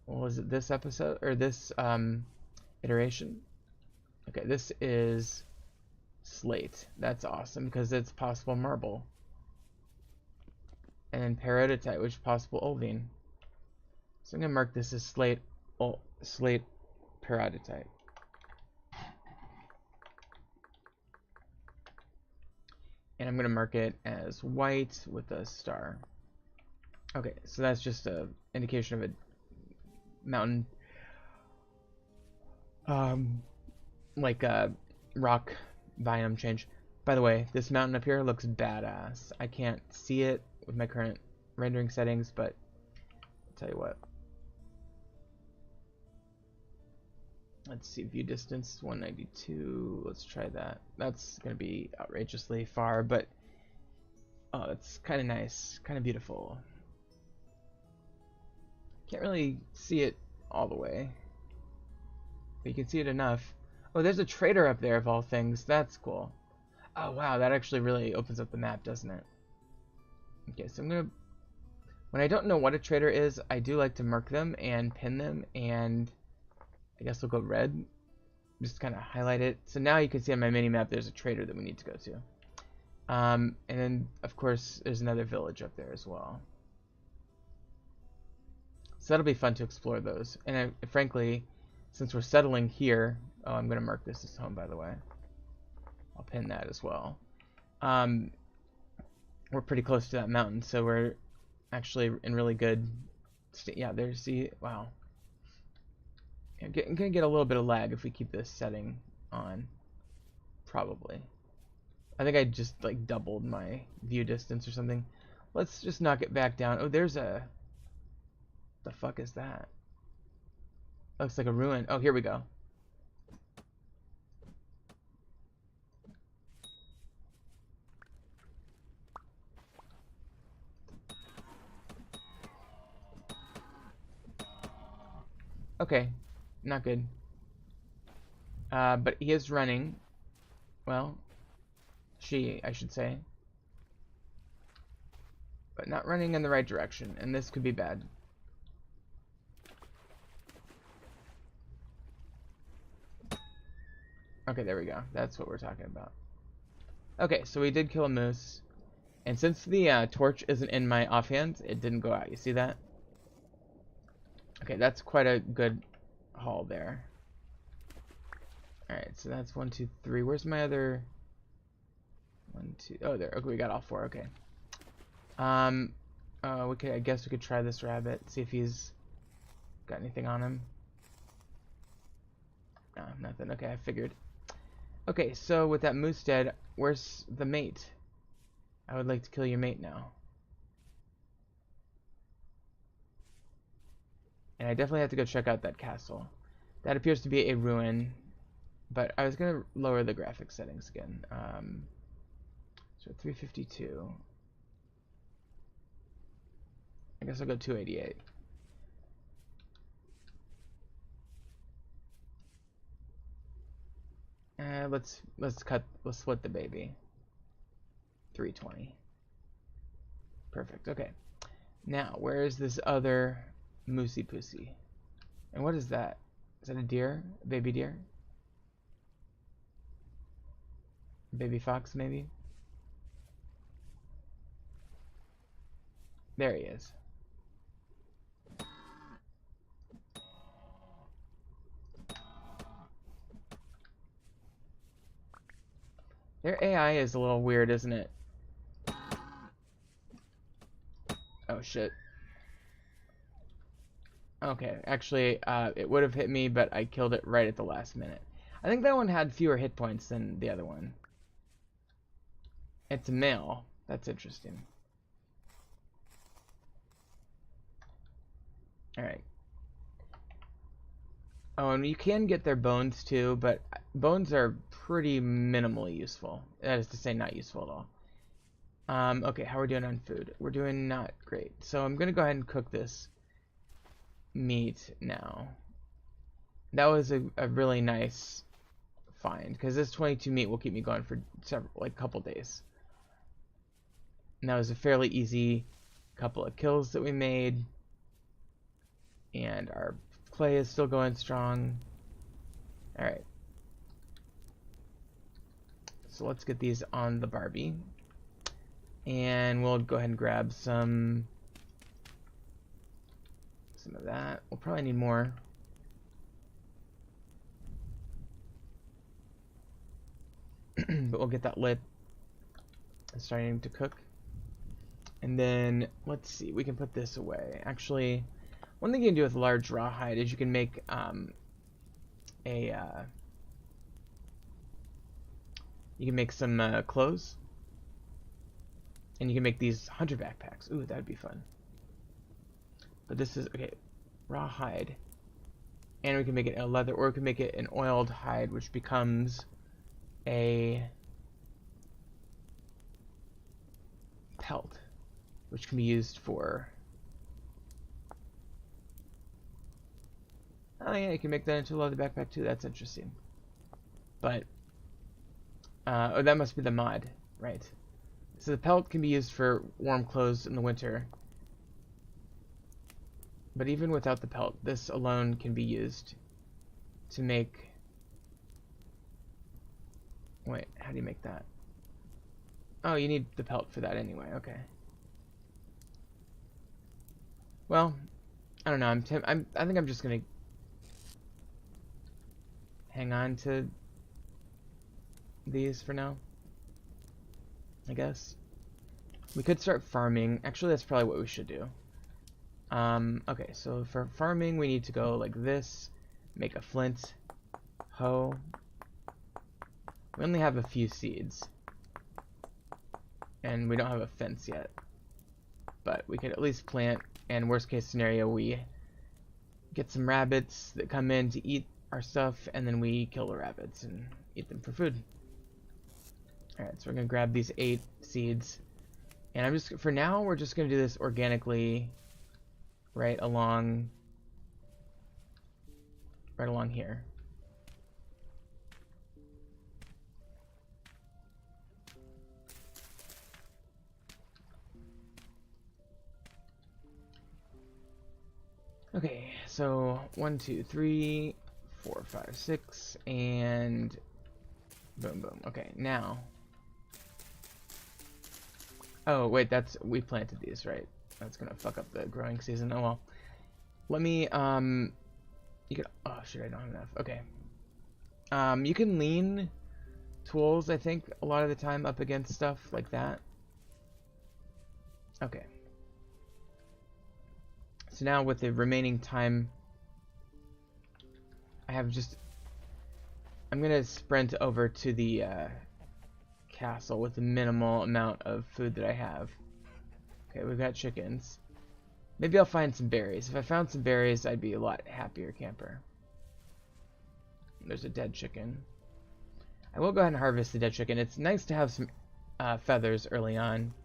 [SPEAKER 1] what was it, this episode, or this iteration? Okay, this is slate. That's awesome, because it's possible marble. And then peridotite, which is possible olivine. So I'm going to mark this as slate peridotite. And I'm going to mark it as white with a star. Okay, so that's just an indication of a mountain, like a rock biome change. By the way, this mountain up here looks badass. I can't see it with my current rendering settings, but I'll tell you what. Let's see, view distance 192. Let's try that. That's going to be outrageously far, but oh, that's kind of nice, kind of beautiful. Can't really see it all the way, but you can see it enough. Oh, there's a trader up there of all things. That's cool. Oh wow, that actually really opens up the map, doesn't it? Okay, so I'm gonna, when I don't know what a trader is, I do like to mark them and pin them, and I guess we'll go red, just kind of highlight it. So now you can see on my mini map there's a trader that we need to go to. And then of course there's another village up there as well. So that'll be fun to explore those. And frankly, since we're settling here, oh, I'm going to mark this as home, by the way. I'll pin that as well. We're pretty close to that mountain, so we're actually in really good state. Yeah, there's, see, wow. I'm going to get a little bit of lag if we keep this setting on, probably. I think I just like doubled my view distance or something. Let's just knock it back down. Oh, there's a, the fuck is that? Looks like a ruin. Oh, here we go. Okay, not good. But he is running. Well, she, I should say. But not running in the right direction, and this could be bad. Okay, there we go. That's what we're talking about. Okay, so we did kill a moose. And since the torch isn't in my offhand, it didn't go out. You see that? Okay, that's quite a good haul there. Alright, so that's 1, 2, 3. Where's my other... 1, 2... Oh, there. Okay, we got all 4. Okay. I guess we could try this rabbit. See if he's got anything on him. No, nothing. Okay, I figured. Okay, so with that moose dead, where's the mate? I would like to kill your mate now. And I definitely have to go check out that castle. That appears to be a ruin, but I was going to lower the graphic settings again. So 352. I guess I'll go 288. Let's split the baby. 320. Perfect. Okay. Now, where is this other moosey pussy? And what is that? Is that a deer? A baby deer? Baby fox, maybe? There he is. Their AI is a little weird, isn't it? Oh, shit. Okay, actually, it would have hit me, but I killed it right at the last minute. I think that one had fewer hit points than the other one. It's a male. That's interesting. Alright. Oh, and you can get their bones too, but bones are pretty minimally useful. That is to say, not useful at all. Okay, how are we doing on food? We're doing not great. So I'm gonna go ahead and cook this meat now. That was a really nice find, because this 22 meat will keep me going for several, like, couple days. And that was a fairly easy couple of kills that we made. And our clay is still going strong. Alright. So let's get these on the Barbie. And we'll go ahead and grab some of that. We'll probably need more. But we'll get that lit. It's starting to cook. And then, let's see, we can put this away. Actually, one thing you can do with large rawhide is you can make you can make some clothes. And you can make these hunter backpacks. Ooh, that'd be fun. But this is, okay, rawhide. And we can make it a leather, or we can make it an oiled hide, which becomes a pelt, which can be used for, oh yeah, you can make that into a leather backpack too. That's interesting. But oh, that must be the mod, right? So the pelt can be used for warm clothes in the winter. But even without the pelt, this alone can be used to make, wait, how do you make that? Oh, you need the pelt for that anyway. Okay. Well, I don't know. I think I'm just gonna hang on to these for now, I guess. We could start farming. Actually, that's probably what we should do. Okay, so for farming, we need to go like this. Make a flint hoe. We only have a few seeds. And we don't have a fence yet. But we could at least plant, and worst case scenario, we get some rabbits that come in to eat our stuff, and then we kill the rabbits and eat them for food. Alright, so we're gonna grab these 8 seeds. And I'm just, for now, we're just gonna do this organically right along here. Okay, so 1, 2, 3, 4, 5, 6, and boom, boom. Okay, now. Oh, wait, we planted these, right? That's gonna fuck up the growing season. Oh well. Let me, you can, oh shit, I don't have enough. Okay. You can lean tools, I think, a lot of the time up against stuff like that. Okay. So now with the remaining time, I'm gonna sprint over to the castle with the minimal amount of food that I have. Okay, we've got chickens. Maybe I'll find some berries. If I found some berries, I'd be a lot happier camper. There's a dead chicken. I will go ahead and harvest the dead chicken. It's nice to have some feathers early on.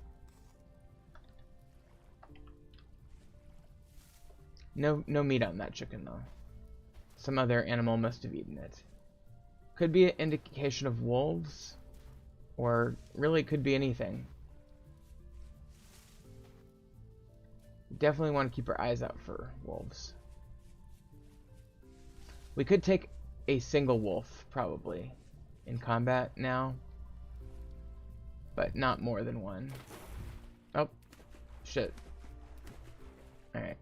[SPEAKER 1] No meat on that chicken, though. Some other animal must have eaten it. Could be an indication of wolves, or really could be anything. Definitely want to keep our eyes out for wolves. We could take a single wolf, probably, in combat now. But not more than one. Oh, shit. Alright.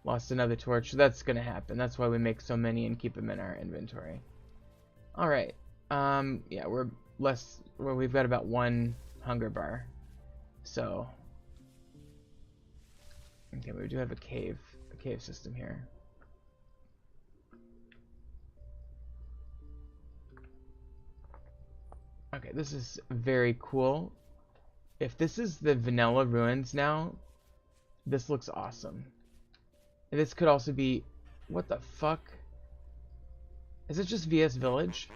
[SPEAKER 1] Lost another torch. That's gonna happen. That's why we make so many and keep them in our inventory. Alright. Yeah, we've got about 1 hunger bar. So, okay, we do have a cave system here. Okay, this is very cool. If this is the vanilla ruins now, this looks awesome. And this could also be, what the fuck? Is it just VS Village?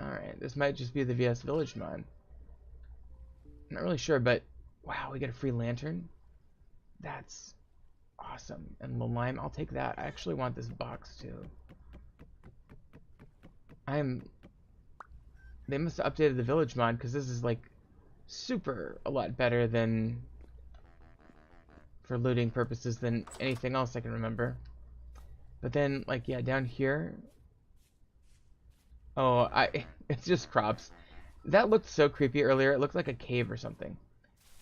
[SPEAKER 1] Alright, this might just be the VS Village mod. I'm not really sure, but wow, we get a free lantern? That's awesome. And lime, I'll take that. I actually want this box too. They must have updated the village mod, because this is like a lot better than, for looting purposes, than anything else I can remember. But then, like, yeah, down here, oh, it's just crops. That looked so creepy earlier. It looked like a cave or something.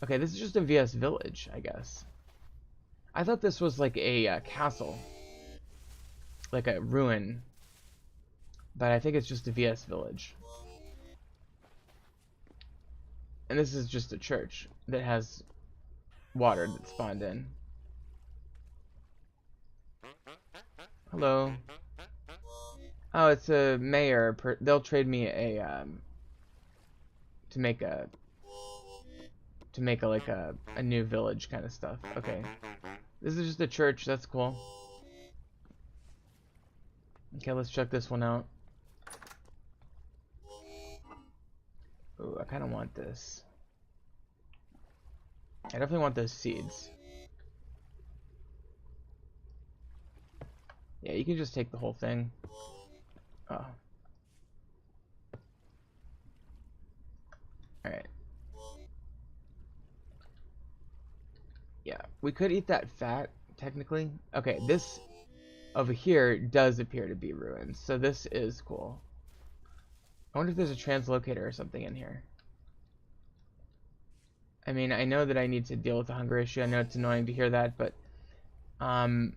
[SPEAKER 1] Okay, this is just a VS Village, I guess. I thought this was like a castle, like a ruin, but I think it's just a VS Village. And this is just a church that has water that spawned in. Hello. Oh, it's a mayor. They'll trade me a to make a like a new village kind of stuff. Okay. This is just a church. That's cool. Okay, let's check this one out. Ooh, I kind of want this. I definitely want those seeds. Yeah, you can just take the whole thing. Oh. Alright. Yeah, we could eat that fat, technically. Okay, this over here does appear to be ruins, so this is cool. I wonder if there's a translocator or something in here. I mean, I know that I need to deal with the hunger issue. I know it's annoying to hear that, but I'm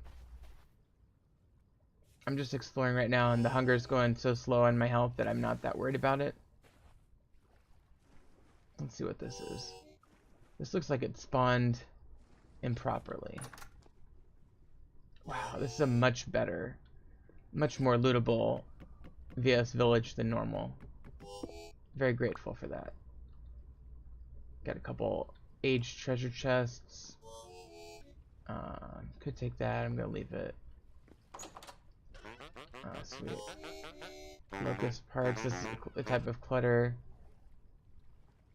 [SPEAKER 1] just exploring right now, and the hunger is going so slow on my health that I'm not that worried about it. Let's see what this is. This looks like it spawned improperly. Wow, this is a much better, much more lootable VS Village than normal. Very grateful for that. Got a couple aged treasure chests. Could take that. I'm gonna leave it. Sweet. Locust parts. This is a type of clutter.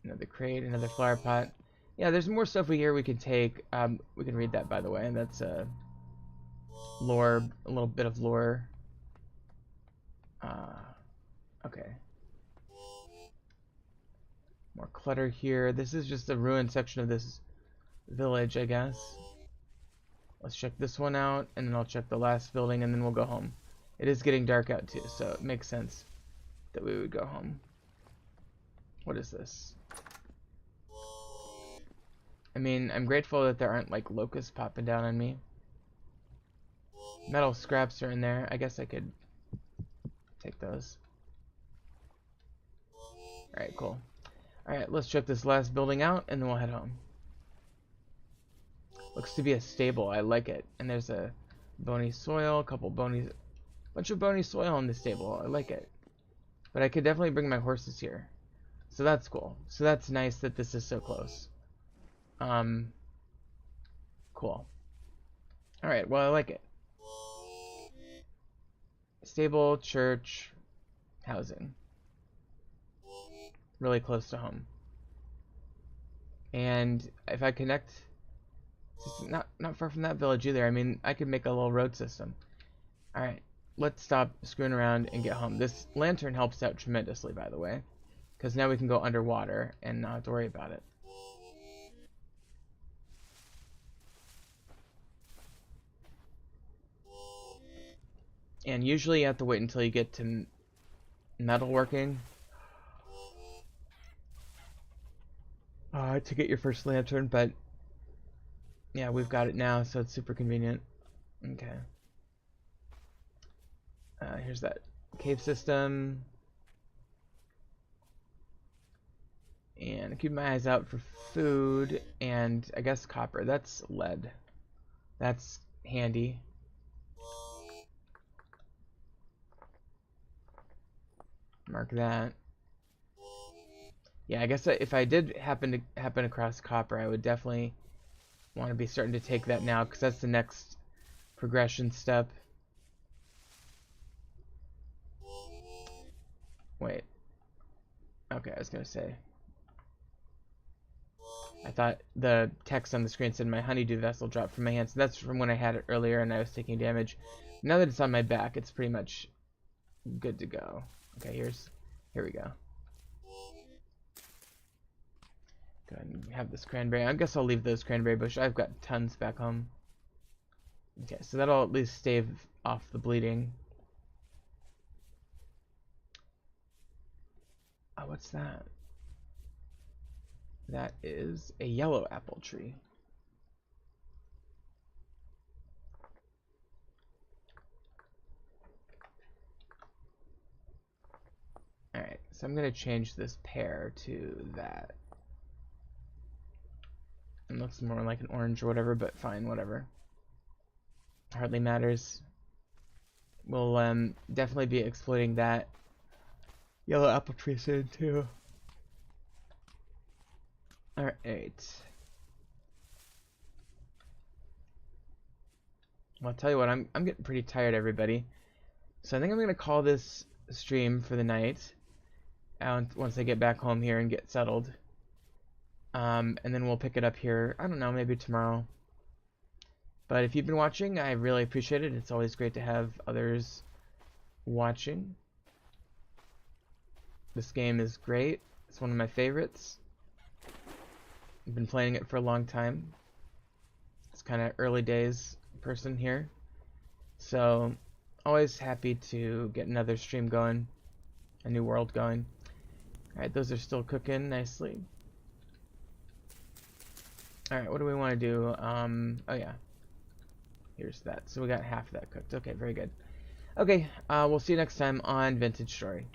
[SPEAKER 1] Another crate. Another flower pot. Yeah, there's more stuff here we can take. We can read that, by the way. And that's lore. A little bit of lore. Okay. More clutter here. This is just a ruined section of this village, I guess. Let's check this one out, and then I'll check the last building, and then we'll go home. It is getting dark out too, so it makes sense that we would go home. What is this? I mean, I'm grateful that there aren't like locusts popping down on me. Metal scraps are in there. I guess I could take those. Alright, cool. Alright, let's check this last building out, and then we'll head home. Looks to be a stable. I like it. And there's a bony soil, bunch of bony soil in the stable. I like it. But I could definitely bring my horses here. So that's cool. So that's nice that this is so close. Cool. Alright, well, I like it. Stable, church, housing. Really close to home. And if I connect, it's not far from that village either. I mean, I could make a little road system. Alright, let's stop screwing around and get home. This lantern helps out tremendously, by the way, because now we can go underwater and not have to worry about it. And usually you have to wait until you get to metalworking to get your first lantern, but yeah, we've got it now, so it's super convenient. Okay. Here's that cave system. And keep my eyes out for food and I guess copper. That's lead. That's handy. Mark that. Yeah, I guess if I did happen across copper, I would definitely want to be starting to take that now, because that's the next progression step. Wait. Okay, I was gonna say. I thought the text on the screen said my honeydew vessel dropped from my hands. So that's from when I had it earlier and I was taking damage. Now that it's on my back, it's pretty much good to go. Okay, here we go. Go ahead and have this cranberry. I guess I'll leave those cranberry bushes. I've got tons back home. Okay, so that'll at least stave off the bleeding. Oh, what's that? That is a yellow apple tree. Alright, so I'm going to change this pear to that. It looks more like an orange or whatever, but fine, whatever. Hardly matters. We'll definitely be exploiting that yellow apple tree soon too. Alright. Well, I'll tell you what, I'm getting pretty tired, everybody. So I think I'm gonna call this stream for the night. Once I get back home here and get settled. And then we'll pick it up here, I don't know, maybe tomorrow. But if you've been watching, I really appreciate it. It's always great to have others watching. This game is great. It's one of my favorites. I've been playing it for a long time. It's kind of early days person here. So, always happy to get another stream going. A new world going. Alright, those are still cooking nicely. Alright, what do we want to do? Oh yeah. Here's that. So we got half of that cooked. Okay, very good. Okay, we'll see you next time on Vintage Story.